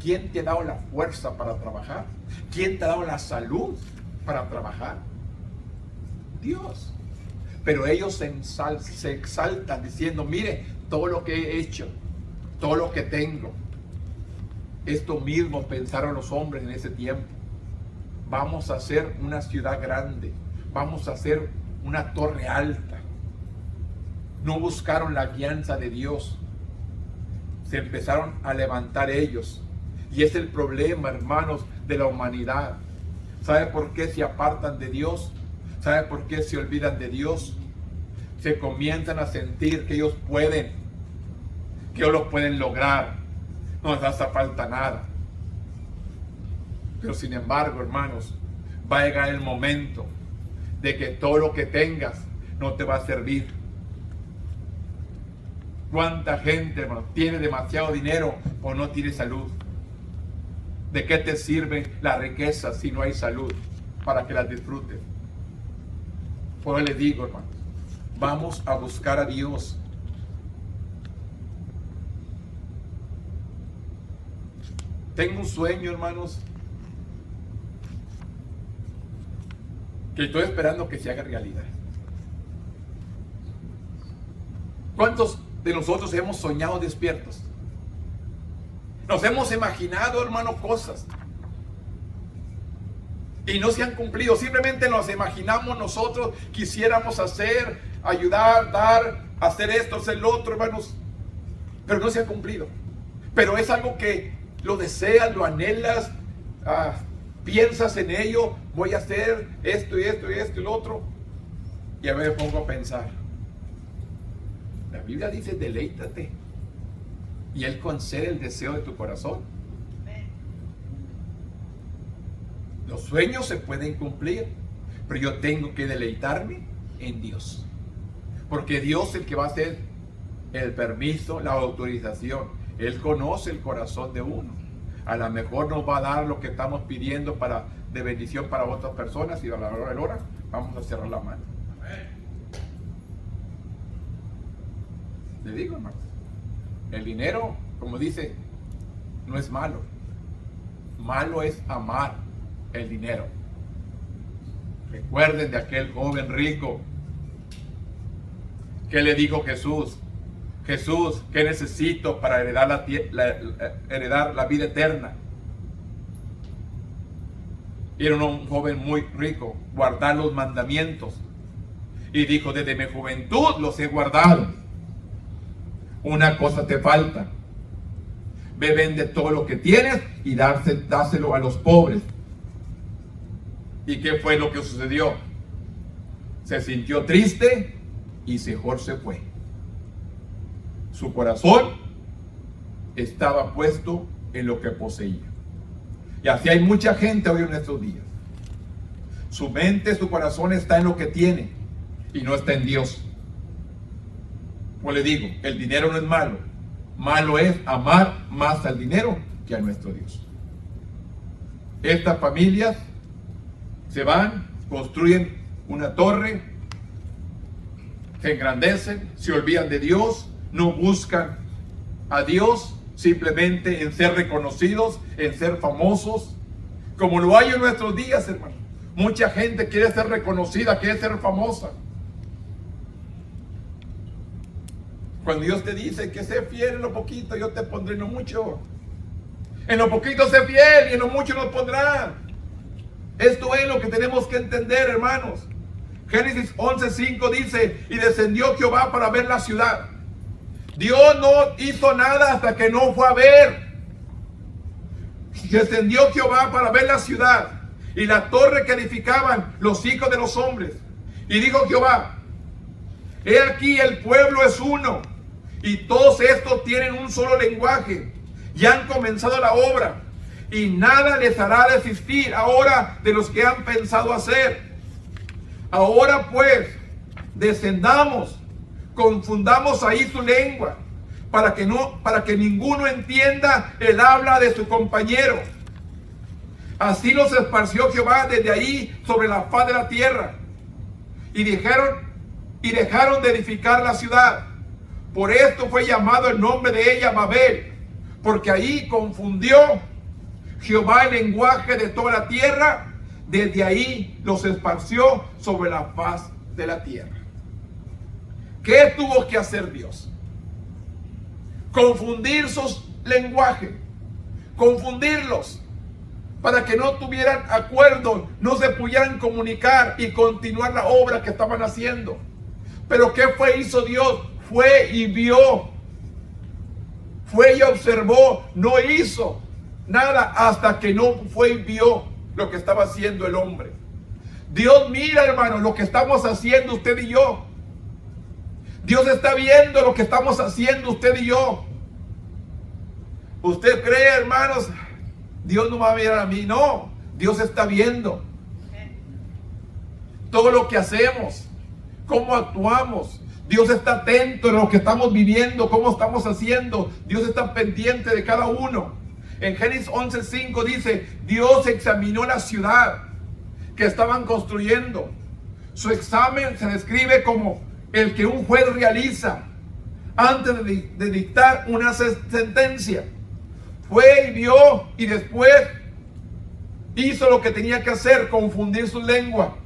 ¿Quién te ha dado la fuerza para trabajar? ¿Quién te ha dado la salud para trabajar? Dios. Pero ellos se exaltan diciendo: mire todo lo que he hecho, todo lo que tengo. Esto mismo pensaron los hombres en ese tiempo. Vamos a hacer una ciudad grande, vamos a hacer una torre alta. No buscaron la guianza de Dios, se empezaron a levantar ellos. Y es el problema, hermanos, de la humanidad. ¿Sabe por qué se apartan de Dios? ¿Sabe por qué se olvidan de Dios? Se comienzan a sentir que ellos pueden, que ellos lo pueden lograr, no les hace falta nada. Pero sin embargo, hermanos, va a llegar el momento de que todo lo que tengas no te va a servir. ¿Cuánta gente, hermano, tiene demasiado dinero o no tiene salud? ¿De qué te sirve la riqueza si no hay salud para que las disfrutes? Por eso les digo, hermanos, vamos a buscar a Dios. Tengo un sueño, hermanos, que estoy esperando que se haga realidad. ¿Cuántos de nosotros hemos soñado despiertos? Nos hemos imaginado, hermano, cosas y no se han cumplido. Simplemente nos imaginamos nosotros, quisiéramos hacer, ayudar, dar, hacer esto, hacer lo otro, hermanos, pero no se ha cumplido. Pero es algo que lo deseas, lo anhelas, piensas en ello: voy a hacer esto y esto y esto y lo otro. Y a ver, me pongo a pensar. La Biblia dice: deleítate y Él concede el deseo de tu corazón. Los sueños se pueden cumplir, pero yo tengo que deleitarme en Dios, porque Dios es el que va a hacer el permiso, la autorización. Él conoce el corazón de uno. A lo mejor nos va a dar lo que estamos pidiendo de bendición para otras personas, y a la hora de la hora vamos a cerrar la mano. Le digo, hermano, el dinero, como dice, no es malo. Malo es amar el dinero. Recuerden de aquel joven rico. ¿Qué le dijo Jesús? Jesús, ¿qué necesito para heredar la vida eterna? Y era un joven muy rico: guardar los mandamientos. Y dijo: desde mi juventud los he guardado. Una cosa te falta: ve, vende todo lo que tienes y dáselo a los pobres. ¿Y qué fue lo que sucedió? Se sintió triste y mejor se fue. Su corazón estaba puesto en lo que poseía. Y así hay mucha gente hoy en estos días. Su mente, su corazón está en lo que tiene y no está en Dios. Como le digo, el dinero no es malo. Malo es amar más al dinero que a nuestro Dios. Estas familias se van, construyen una torre, se engrandecen, se olvidan de Dios, no buscan a Dios simplemente en ser reconocidos, en ser famosos, como lo hay en nuestros días, hermano. Mucha gente quiere ser reconocida, quiere ser famosa. Cuando Dios te dice que sé fiel en lo poquito, yo te pondré en lo mucho. En lo poquito sé fiel y en lo mucho nos pondrá. Esto es lo que tenemos que entender, hermanos. Génesis 11:5 dice, y descendió Jehová para ver la ciudad. Dios no hizo nada hasta que no fue a ver. Descendió Jehová para ver la ciudad y la torre que edificaban los hijos de los hombres. Y dijo Jehová, he aquí el pueblo es uno, y todos estos tienen un solo lenguaje, y han comenzado la obra, y nada les hará desistir ahora de los que han pensado hacer. Ahora pues, descendamos, confundamos ahí su lengua, para que ninguno entienda el habla de su compañero. Así los esparció Jehová desde ahí sobre la faz de la tierra, y dejaron de edificar la ciudad. Por esto fue llamado el nombre de ella Babel, porque ahí confundió Jehová el lenguaje de toda la tierra. Desde ahí los esparció sobre la faz de la tierra. ¿Qué tuvo que hacer Dios? Confundir sus lenguajes, confundirlos, para que no tuvieran acuerdo, no se pudieran comunicar y continuar la obra que estaban haciendo. Pero ¿qué hizo Dios? Fue y vio, fue y observó, no hizo nada hasta que no fue y vio lo que estaba haciendo el hombre. Dios mira, hermano, lo que estamos haciendo usted y yo. Dios está viendo lo que estamos haciendo usted y yo. ¿Usted cree, hermanos, Dios no va a mirar a mí? No, Dios está viendo todo lo que hacemos, cómo actuamos. Dios está atento en lo que estamos viviendo, cómo estamos haciendo. Dios está pendiente de cada uno. En Génesis 11:5 dice, Dios examinó la ciudad que estaban construyendo. Su examen se describe como el que un juez realiza antes de dictar una sentencia. Fue y vio y después hizo lo que tenía que hacer, confundir su lengua.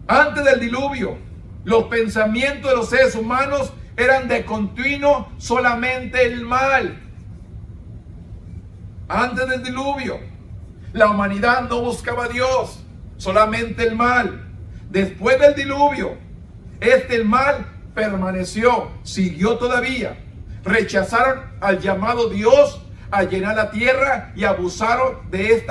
Antes del diluvio, los pensamientos de los seres humanos eran de continuo solamente el mal. Antes del diluvio, la humanidad no buscaba a Dios, solamente el mal. Después del diluvio, el mal permaneció, siguió todavía. Rechazaron al llamado Dios a llenar la tierra y abusaron de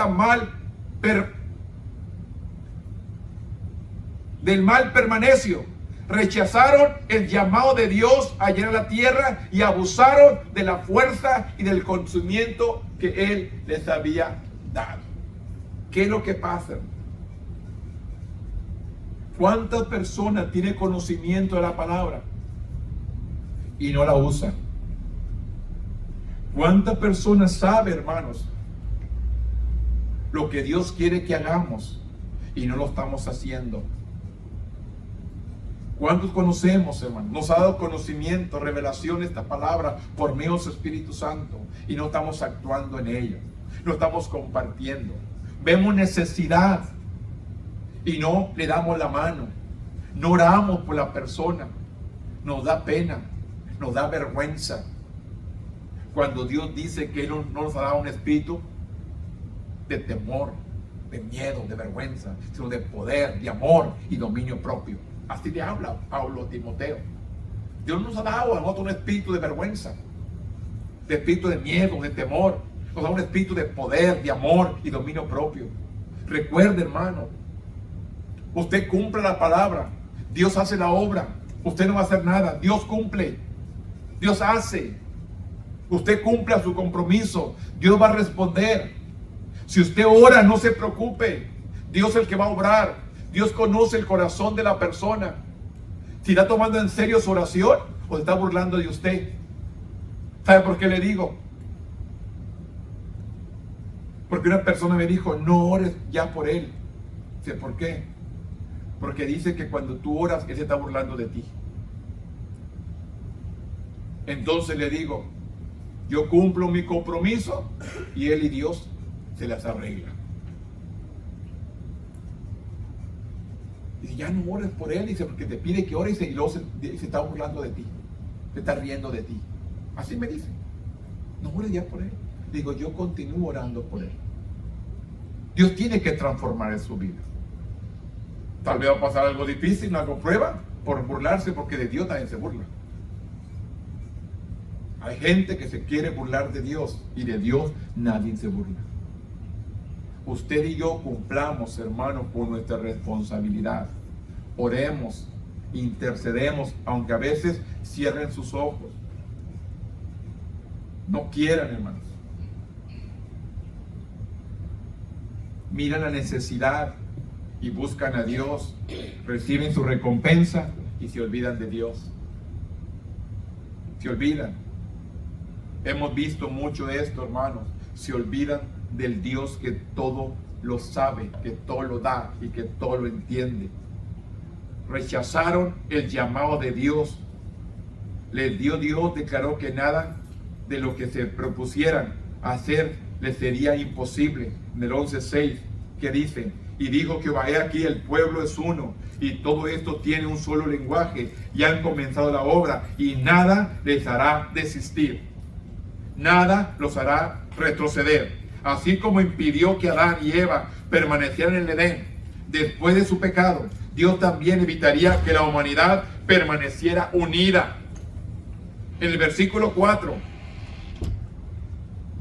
del mal permaneció. Rechazaron el llamado de Dios a llenar la tierra y abusaron de la fuerza y del conocimiento que Él les había dado. ¿Qué es lo que pasa? ¿Cuántas personas tienen conocimiento de la palabra y no la usan? ¿Cuántas personas saben, hermanos, lo que Dios quiere que hagamos y no lo estamos haciendo? ¿Cuántos conocemos, hermano? Nos ha dado conocimiento, revelación esta palabra por medio de su Espíritu Santo y no estamos actuando en ello, no estamos compartiendo. Vemos necesidad y no le damos la mano, no oramos por la persona, nos da pena, nos da vergüenza. Cuando Dios dice que Él no nos ha dado un espíritu de temor, de miedo, de vergüenza, sino de poder, de amor y dominio propio. Así le habla Pablo a Timoteo. Dios nos ha dado a nosotros un espíritu de vergüenza, de espíritu de miedo, de temor. Nos da un espíritu de poder, de amor y dominio propio. Recuerde, hermano, usted cumple la palabra, Dios hace la obra, usted no va a hacer nada, Dios cumple, Dios hace. Usted cumple a su compromiso, Dios va a responder. Si usted ora, no se preocupe, Dios es el que va a obrar. Dios conoce el corazón de la persona. Si está tomando en serio su oración o se está burlando de usted. ¿Sabe por qué le digo? Porque una persona me dijo, no ores ya por él. Dice, ¿por qué? Porque dice que cuando tú oras, él se está burlando de ti. Entonces le digo, yo cumplo mi compromiso y él y Dios se las arreglan. Y ya no ores por él, dice, porque te pide que ores y luego se está burlando de ti, se está riendo de ti. Así me dice, no ores ya por él. Digo, yo continúo orando por él. Dios tiene que transformar en su vida. Tal vez va a pasar algo difícil, algo prueba, por burlarse, porque de Dios nadie se burla. Hay gente que se quiere burlar de Dios, y de Dios nadie se burla. Usted y yo cumplamos, hermanos, con nuestra responsabilidad. Oremos, intercedemos, aunque a veces cierren sus ojos. No quieran, hermanos. Miran la necesidad y buscan a Dios, reciben su recompensa y se olvidan de Dios. Se olvidan. Hemos visto mucho de esto, hermanos. Se olvidan del Dios que todo lo sabe, que todo lo da y que todo lo entiende. Rechazaron el llamado de Dios. Les dio Dios, declaró que nada de lo que se propusieran hacer les sería imposible. En el 11:6, que dice: y dijo Jehová, he aquí el pueblo es uno, y todo esto tiene un solo lenguaje, y han comenzado la obra, y nada les hará desistir. Nada los hará retroceder. Así como impidió que Adán y Eva permanecieran en el Edén después de su pecado, Dios también evitaría que la humanidad permaneciera unida. En el versículo 4,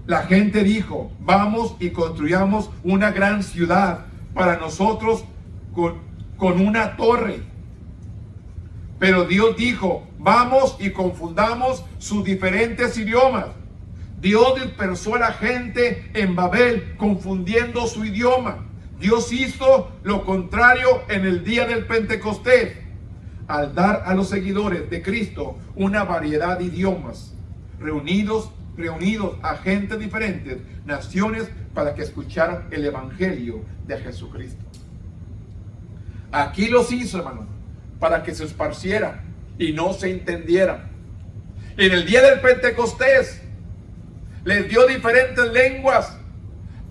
la gente dijo: vamos y construyamos una gran ciudad para nosotros con una torre. Pero Dios dijo: vamos y confundamos sus diferentes idiomas. Dios dispersó a la gente en Babel, confundiendo su idioma. Dios hizo lo contrario en el día del Pentecostés, al dar a los seguidores de Cristo una variedad de idiomas, reunidos a gente diferentes, naciones, para que escucharan el evangelio de Jesucristo. Aquí los hizo, hermano, para que se esparcieran y no se entendieran. En el día del Pentecostés les dio diferentes lenguas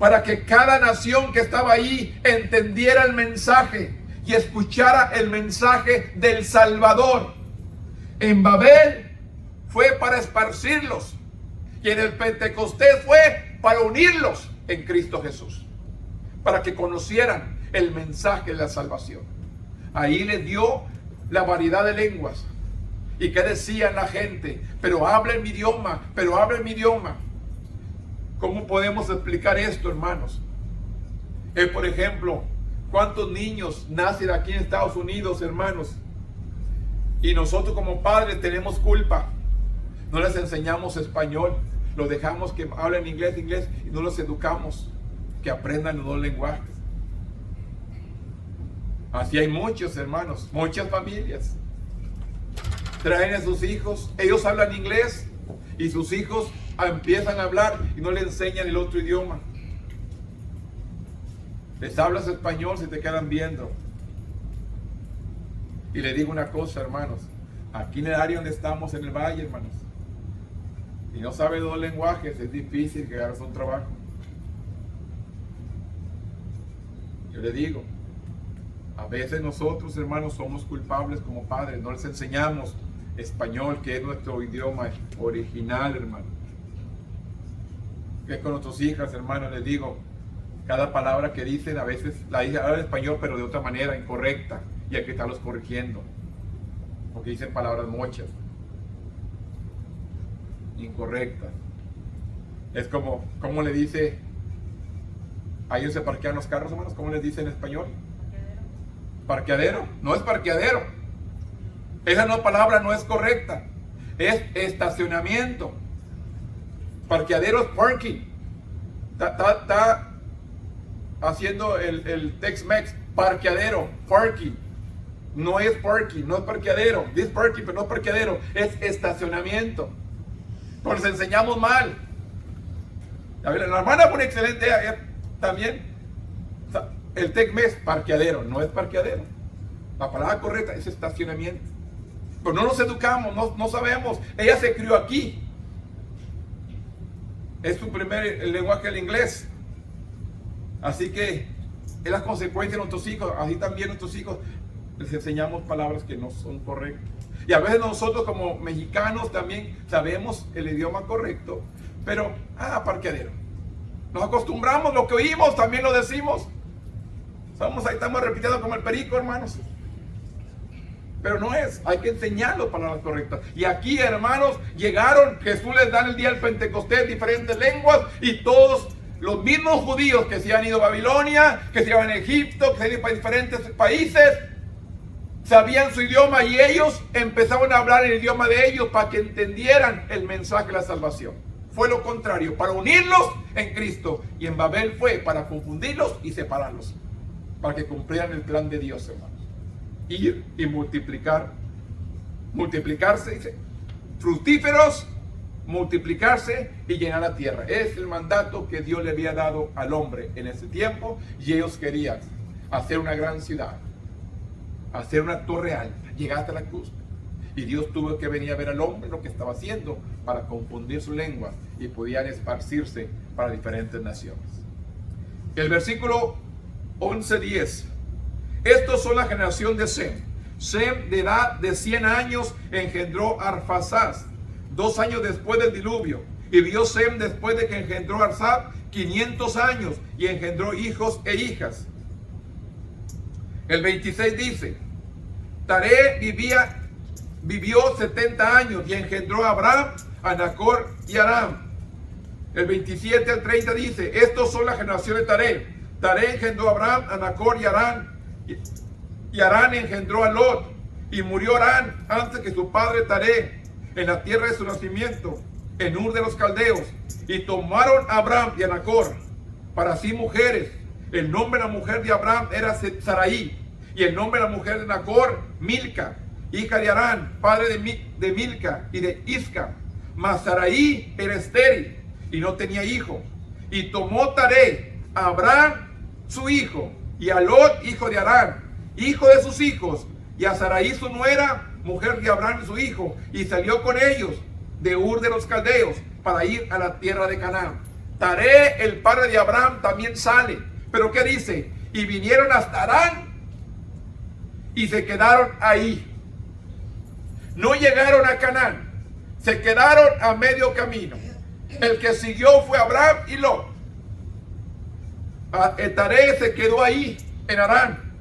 para que cada nación que estaba ahí entendiera el mensaje y escuchara el mensaje del Salvador. En Babel fue para esparcirlos, y en el Pentecostés fue para unirlos en Cristo Jesús, para que conocieran el mensaje de la salvación. Ahí les dio la variedad de lenguas. ¿Y qué decían la gente? Pero hablen mi idioma, pero hablen mi idioma. ¿Cómo podemos explicar esto, hermanos? Por ejemplo, ¿cuántos niños nacen aquí en Estados Unidos, hermanos? Y nosotros como padres tenemos culpa. No les enseñamos español, los dejamos que hablen inglés, y no los educamos que aprendan los dos lenguajes. Así hay muchos, hermanos, muchas familias. Traen a sus hijos, ellos hablan inglés y sus hijos empiezan a hablar y no le enseñan el otro idioma. Les hablas español, se te quedan viendo. Y le digo una cosa, hermanos, aquí en el área donde estamos, en el valle, hermanos, y no sabes dos lenguajes, es difícil que hagas un trabajo. Yo le digo, a veces nosotros, hermanos, somos culpables como padres, no les enseñamos español, que es nuestro idioma original, hermano. Que con nuestras hijas, hermanos, les digo, cada palabra que dicen, a veces la hija habla español, pero de otra manera, incorrecta, y hay que estarlos corrigiendo, porque dicen palabras muchas, incorrectas. Es como le dice, a ellos se parquean los carros, hermanos, ¿cómo les dice en español? Parqueadero. No es parqueadero. Esa palabra no es correcta. Es estacionamiento. Parqueadero es parking. Está haciendo el Tex-Mex. Parqueadero, parking. No es parking, no es parqueadero. Dice parking, pero no es parqueadero. Es estacionamiento. Pues les enseñamos mal. A ver, la hermana fue una excelente también. El Tex-Mex, parqueadero, no es parqueadero. La palabra correcta es estacionamiento. Pero no nos educamos, no sabemos. Ella se crió aquí. Es su primer lenguaje, el inglés. Así que es la consecuencia de nuestros hijos. Así también nuestros hijos les enseñamos palabras que no son correctas. Y a veces nosotros como mexicanos también sabemos el idioma correcto. Pero, parqueadero. Nos acostumbramos, lo que oímos también lo decimos. Ahí estamos repitiendo como el perico, hermanos. Pero no es, hay que enseñar las palabras correctas. Y aquí, hermanos, llegaron, Jesús les da en el día del Pentecostés diferentes lenguas, y todos los mismos judíos que se han ido a Babilonia, que se iban a Egipto, que se han ido para diferentes países, sabían su idioma, y ellos empezaban a hablar el idioma de ellos para que entendieran el mensaje de la salvación. Fue lo contrario, para unirlos en Cristo. Y en Babel fue para confundirlos y separarlos, para que cumplieran el plan de Dios, hermanos. Ir y multiplicarse, dice, fructíferos, multiplicarse y llenar la tierra. Es el mandato que Dios le había dado al hombre en ese tiempo, y ellos querían hacer una gran ciudad, hacer una torre alta, llegar hasta la cruz. Y Dios tuvo que venir a ver al hombre lo que estaba haciendo para confundir su lengua, y podían esparcirse para diferentes naciones. El versículo 11:10. Estos son la generación de Sem. Sem, de edad de 100 años, engendró a Arfaxad 2 años después del diluvio. Y vivió Sem después de que engendró a Arfaxad 500 años, y engendró hijos e hijas. El 26 dice: Taré vivió 70 años, y engendró a Abraham, a Nacor y a Aram. El 27 al 30 dice: estos son la generación de Taré. Taré engendró a Abraham, a Nacor y a Aram. Y Arán engendró a Lot, y murió Arán antes que su padre Taré, en la tierra de su nacimiento, en Ur de los Caldeos. Y tomaron a Abraham y a Nacor para sí mujeres. El nombre de la mujer de Abraham era Sarai, y el nombre de la mujer de Nacor, Milca, hija de Arán, padre de Milca y de Isca. Mas Sarai era estéril y no tenía hijo. Y tomó Taré a Abraham su hijo, y a Lot, hijo de Arán, hijo de sus hijos, y a Sarai su nuera, mujer de Abraham su hijo, y salió con ellos de Ur de los Caldeos para ir a la tierra de Canaán. Taré, el padre de Abraham, también sale. Pero ¿qué dice? Y vinieron hasta Arán y se quedaron ahí. No llegaron a Canaán, se quedaron a medio camino. El que siguió fue Abraham y Lot. Taré se quedó ahí en Arán,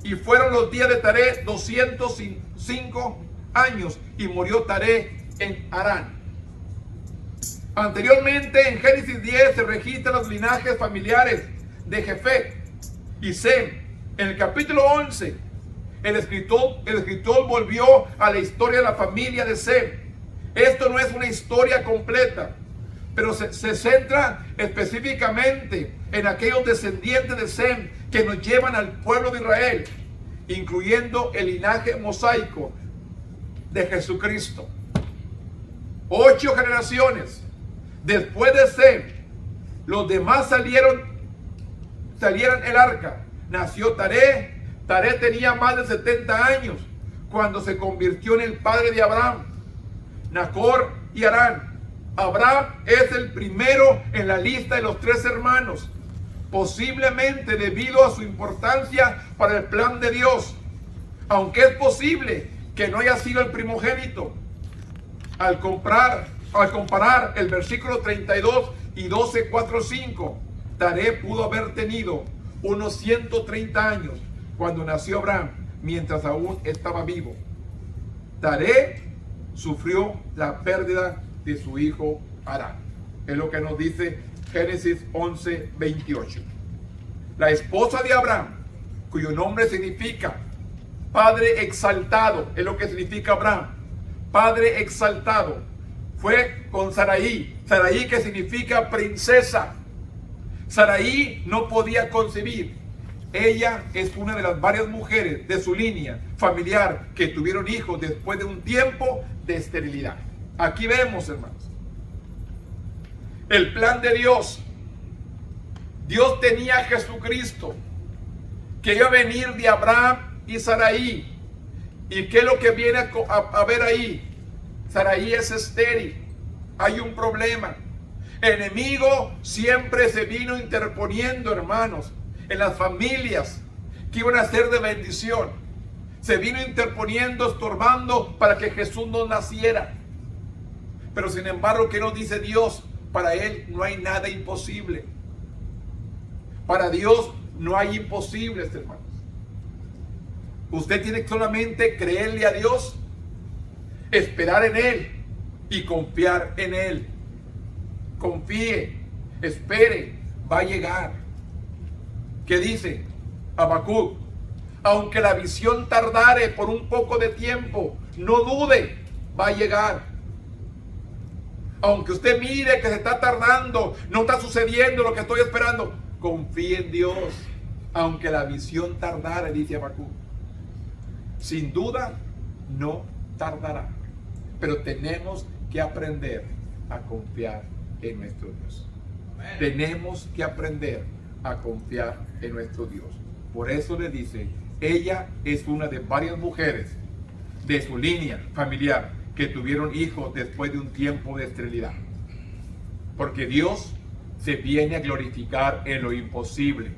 y fueron los días de Taré 205 años, y murió Taré en Arán. Anteriormente, en Génesis 10 se registran los linajes familiares de Jefet y Sem. En el capítulo 11 el escritor volvió a la historia de la familia de Sem. Esto no es una historia completa, pero se centra específicamente en aquellos descendientes de Sem que nos llevan al pueblo de Israel, incluyendo el linaje mosaico de Jesucristo. 8 generaciones después de Sem, los demás salieron el arca. Nació Taré. Taré tenía más de 70 años cuando se convirtió en el padre de Abraham, Nacor y Arán. Abraham es el primero en la lista de los 3 hermanos, posiblemente debido a su importancia para el plan de Dios, aunque es posible que no haya sido el primogénito. Al comparar el versículo 32 y 12, 4, 5, Taré pudo haber tenido unos 130 años cuando nació Abraham, mientras aún estaba vivo. Taré sufrió la pérdida de su hijo Arán. Es lo que nos dice Génesis 11, 28. La esposa de Abraham, cuyo nombre significa Padre exaltado, es lo que significa Abraham, Padre exaltado, fue con Sarai. Sarai, que significa princesa. Sarai no podía concebir. Ella es una de las varias mujeres de su línea familiar que tuvieron hijos después de un tiempo de esterilidad. Aquí vemos, hermanos, el plan de Dios. Dios tenía a Jesucristo, que iba a venir de Abraham y Sarai. ¿Y qué es lo que viene a ver ahí? Sarai es estéril. Hay un problema. El enemigo siempre se vino interponiendo, hermanos, en las familias que iban a ser de bendición. Se vino interponiendo, estorbando para que Jesús no naciera. Pero sin embargo, ¿qué nos dice Dios? Para Él no hay nada imposible. Para Dios no hay imposibles, hermanos. Usted tiene que solamente creerle a Dios, esperar en Él y confiar en Él. Confíe, espere, va a llegar. ¿Qué dice Habacuc? Aunque la visión tardare por un poco de tiempo, no dude, va a llegar. Aunque usted mire que se está tardando, no está sucediendo lo que estoy esperando, confíe en Dios. Aunque la visión tardare, dice Habacuc, sin duda no tardará. Pero tenemos que aprender a confiar en nuestro Dios. Amén. Tenemos que aprender a confiar en nuestro Dios. Por eso le dice, ella es una de varias mujeres de su línea familiar que tuvieron hijos después de un tiempo de esterilidad. Porque Dios se viene a glorificar en lo imposible.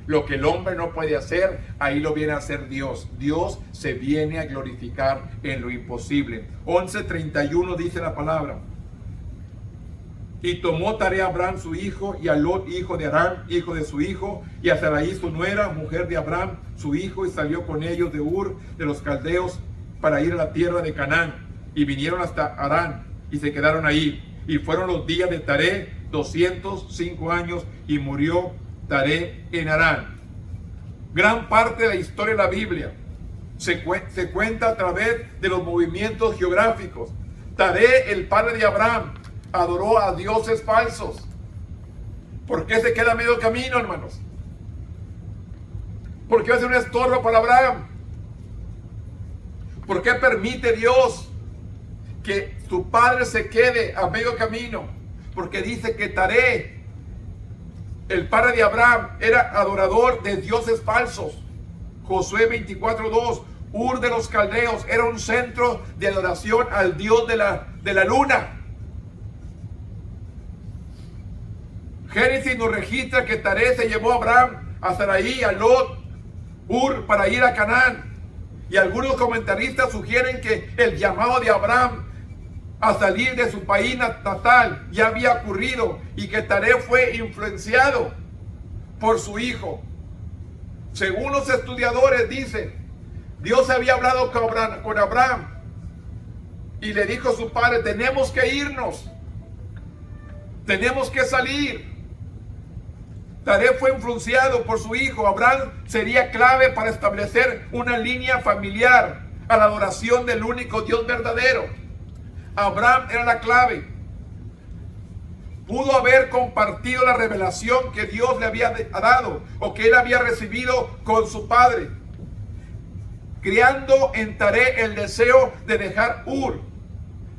Lo que el hombre no puede hacer, ahí lo viene a hacer Dios. Dios se viene a glorificar en lo imposible. 11:31 dice la palabra. Y tomó Taré a Abraham su hijo, y a Lot hijo de Aram, hijo de su hijo, y a Sarai su nuera, mujer de Abraham, su hijo, y salió con ellos de Ur de los caldeos para ir a la tierra de Canaán. Y vinieron hasta Harán y se quedaron ahí. Y fueron los días de Taré 205 años, y murió Taré en Harán. Gran parte de la historia de la Biblia se cuenta a través de los movimientos geográficos. Taré, el padre de Abraham, adoró a dioses falsos. ¿Por qué se queda a medio camino, hermanos? ¿Por qué hace un estorbo para Abraham? ¿Por qué permite Dios que su padre se quede a medio camino? Porque dice que Taré, el padre de Abraham, era adorador de dioses falsos. Josué 24:2. Ur de los caldeos era un centro de adoración al dios de la luna. Génesis nos registra que Taré se llevó a Abraham, a Sarai, a Lot, Ur, para ir a Canaán. Y algunos comentaristas sugieren que el llamado de Abraham a salir de su país natal ya había ocurrido, y que Taré fue influenciado por su hijo. Según los estudiadores, dice, Dios había hablado con Abraham y le dijo a su padre: tenemos que irnos, tenemos que salir. Taré fue influenciado por su hijo. Abraham sería clave para establecer una línea familiar a la adoración del único Dios verdadero. Abraham era la clave. Pudo haber compartido la revelación que Dios le había dado, o que él había recibido con su padre, creando en Taré el deseo de dejar Ur.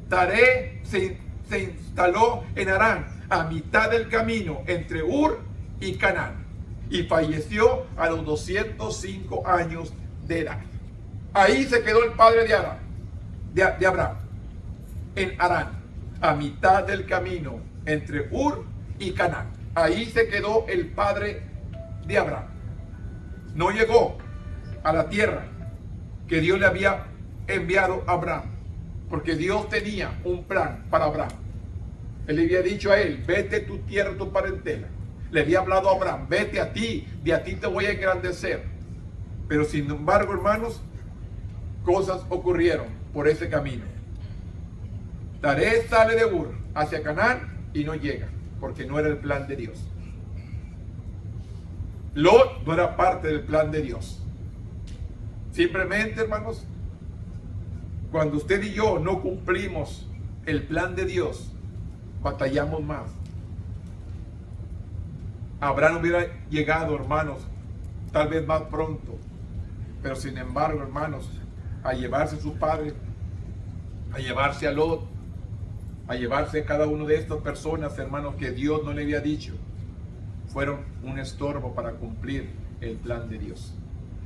Taré se instaló en Harán, a mitad del camino entre Ur y Canaán, y falleció a los 205 años de edad. Ahí se quedó el padre de Abraham, en Harán, a mitad del camino entre Ur y Canaán. Ahí se quedó el padre de Abraham. No llegó a la tierra que Dios le había enviado a Abraham, porque Dios tenía un plan para Abraham. Él le había dicho a él: vete tu tierra, tu parentela. Le había hablado a Abraham: vete a ti, de a ti te voy a engrandecer. Pero sin embargo, hermanos, cosas ocurrieron por ese camino. Taré sale de Ur hacia Canaán y no llega, porque no era el plan de Dios. Lot no era parte del plan de Dios. Simplemente, hermanos, cuando usted y yo no cumplimos el plan de Dios, batallamos más. Abraham hubiera llegado, hermanos, tal vez más pronto, pero sin embargo, hermanos, a llevarse a su padre, a llevarse a Lot, a llevarse a cada uno de estas personas, hermanos, que Dios no le había dicho, fueron un estorbo para cumplir el plan de Dios.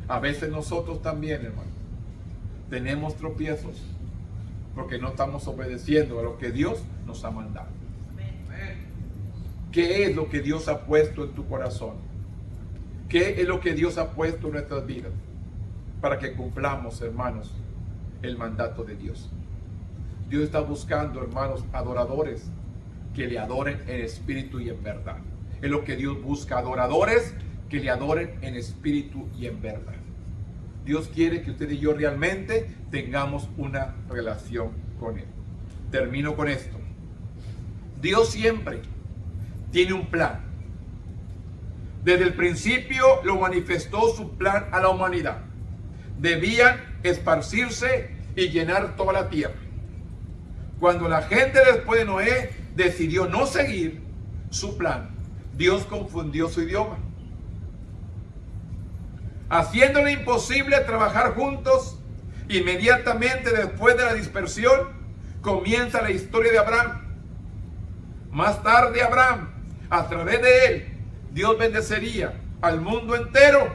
A veces nosotros también, hermanos, tenemos tropiezos porque no estamos obedeciendo a lo que Dios nos ha mandado. ¿Qué es lo que Dios ha puesto en tu corazón? ¿Qué es lo que Dios ha puesto en nuestras vidas para que cumplamos, hermanos, el mandato de Dios? Dios está buscando, hermanos, adoradores que le adoren en espíritu y en verdad. Es lo que Dios busca, adoradores que le adoren en espíritu y en verdad. Dios quiere que usted y yo realmente tengamos una relación con Él. Termino con esto. Dios siempre tiene un plan. Desde el principio lo manifestó su plan a la humanidad. Debían esparcirse y llenar toda la tierra. Cuando la gente después de Noé decidió no seguir su plan, Dios confundió su idioma, haciéndole imposible trabajar juntos. Inmediatamente después de la dispersión comienza la historia de Abraham. Más tarde Abraham, a través de él, Dios bendecería al mundo entero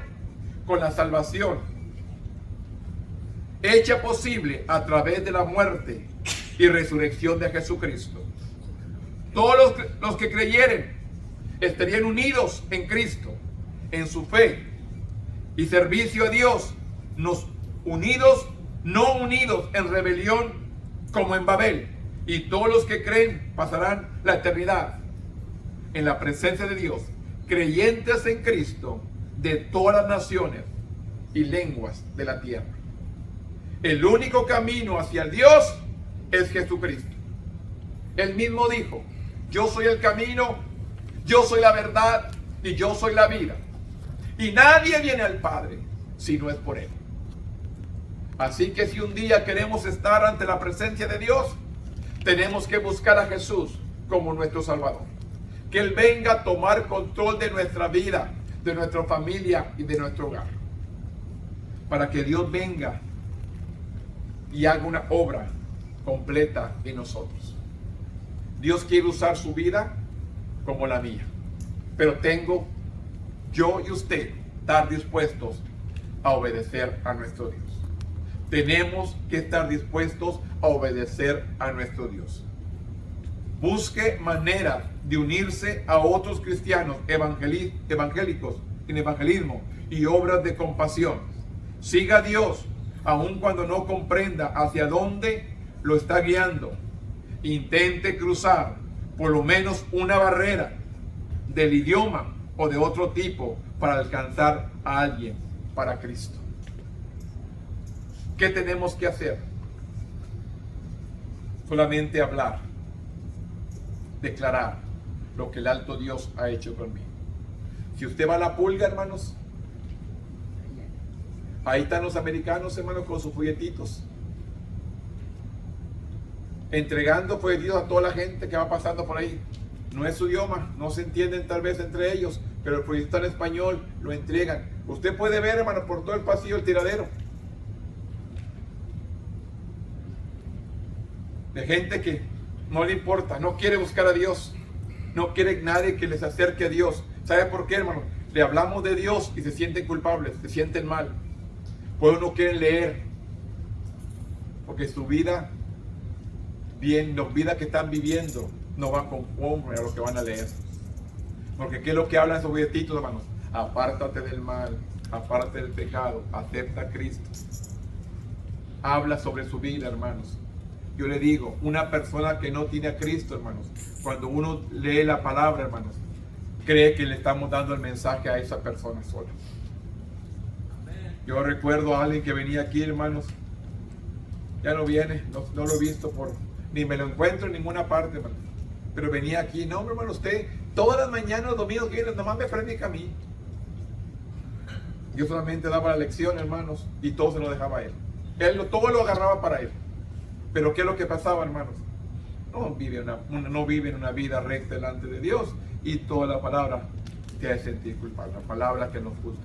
con la salvación hecha posible a través de la muerte y resurrección de Jesucristo. Todos los que creyeren estarían unidos en Cristo, en su fe y servicio a Dios, no unidos en rebelión como en Babel. Y todos los que creen pasarán la eternidad en la presencia de Dios, creyentes en Cristo de todas las naciones y lenguas de la tierra. El único camino hacia el Dios es Jesucristo. Él mismo dijo: yo soy el camino, yo soy la verdad y yo soy la vida. Y nadie viene al Padre si no es por Él. Así que si un día queremos estar ante la presencia de Dios, tenemos que buscar a Jesús como nuestro Salvador. Que Él venga a tomar control de nuestra vida, de nuestra familia y de nuestro hogar. Para que Dios venga y haga una obra completa en nosotros. Dios quiere usar su vida como la mía. Pero tengo yo y usted estar dispuestos a obedecer a nuestro Dios. Tenemos que estar dispuestos a obedecer a nuestro Dios. Busque maneras de unirse a otros cristianos evangélicos en evangelismo y obras de compasión. Siga a Dios aun cuando no comprenda hacia dónde lo está guiando. Intente cruzar por lo menos una barrera del idioma o de otro tipo para alcanzar a alguien para Cristo. ¿Qué tenemos que hacer? Solamente hablar, declarar lo que el alto Dios ha hecho conmigo. Si usted va a la pulga, hermanos, ahí están los americanos, hermanos, con sus folletitos, entregando folletitos a toda la gente que va pasando por ahí. No es su idioma, no se entienden tal vez entre ellos, pero el folletito en español lo entregan. Usted puede ver, hermanos, por todo el pasillo el tiradero de gente que no le importa, no quiere buscar a Dios, no quiere nadie que les acerque a Dios. ¿Sabe por qué, hermano? Le hablamos de Dios y se sienten culpables, se sienten mal. Pues no quieren leer, porque su vida, bien, la vida que están viviendo, no va conforme a lo que van a leer. Porque ¿qué es lo que hablan esos billetitos, hermanos? Apártate del mal, apártate del pecado, acepta a Cristo. Habla sobre su vida, hermanos. Yo le digo, una persona que no tiene a Cristo, hermanos, cuando uno lee la palabra, hermanos, cree que le estamos dando el mensaje a esa persona sola. Yo recuerdo a alguien que venía aquí, hermanos, ya no viene, no lo he visto ni me lo encuentro en ninguna parte, hermanos, pero venía aquí. No, hermano, usted todas las mañanas, los domingos viene, nomás me predica a mí. Yo solamente daba la lección, hermanos, y todo se lo dejaba a él. Todo lo agarraba para él. Pero ¿qué es lo que pasaba, hermanos? No viven una vida recta delante de Dios, y toda la palabra te hace sentir culpable. La palabra que nos juzga,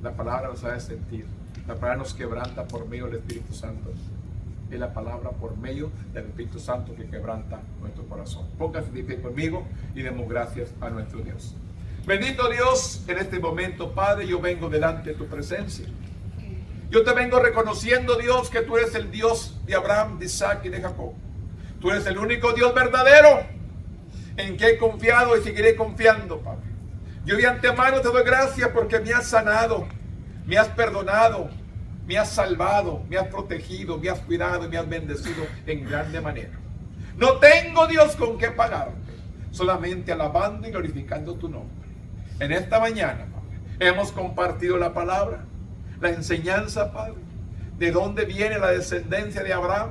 la palabra nos hace sentir, la palabra nos quebranta por medio del Espíritu Santo. Es la palabra por medio del Espíritu Santo que quebranta nuestro corazón. Póngase de pie conmigo y demos gracias a nuestro Dios. Bendito Dios, en este momento, Padre, yo vengo delante de tu presencia. Yo te vengo reconociendo, Dios, que tú eres el Dios de Abraham, de Isaac y de Jacob. Tú eres el único Dios verdadero en que he confiado y seguiré confiando, Padre. Yo de antemano te doy gracias porque me has sanado, me has perdonado, me has salvado, me has protegido, me has cuidado y me has bendecido en grande manera. No tengo, Dios, con qué pagarte. Solamente alabando y glorificando tu nombre. En esta mañana, Padre, hemos compartido la palabra, la enseñanza, Padre, de dónde viene la descendencia de Abraham,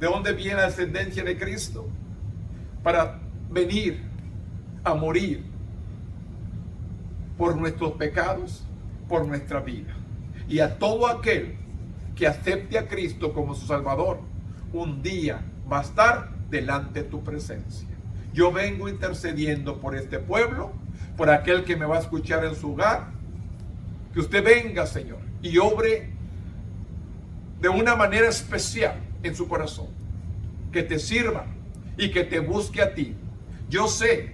de dónde viene la descendencia de Cristo, para venir a morir por nuestros pecados, por nuestra vida. Y a todo aquel que acepte a Cristo como su Salvador, un día va a estar delante de tu presencia. Yo vengo intercediendo por este pueblo, por aquel que me va a escuchar en su hogar. Que usted venga, Señor, y obre de una manera especial en su corazón. Que te sirva y que te busque a ti. Yo sé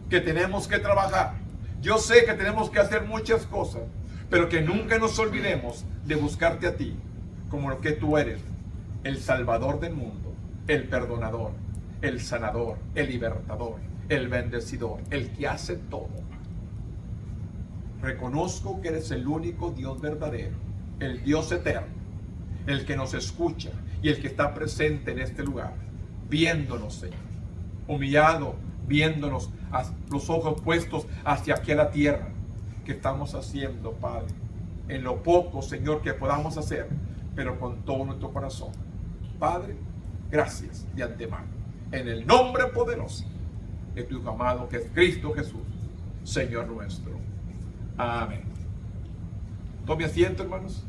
que tenemos que trabajar. Yo sé que tenemos que hacer muchas cosas, pero que nunca nos olvidemos de buscarte a ti, como lo que tú eres, el Salvador del mundo, el perdonador, el sanador, el libertador, el bendecidor, el que hace todo. Reconozco que eres el único Dios verdadero, el Dios eterno, el que nos escucha y el que está presente en este lugar, viéndonos, Señor, humillado, viéndonos, los ojos puestos hacia aquella tierra que estamos haciendo, Padre, en lo poco, Señor, que podamos hacer, pero con todo nuestro corazón. Padre, gracias de antemano, en el nombre poderoso de tu Hijo amado, que es Cristo Jesús, Señor nuestro. Amén. Tome asiento, hermanos.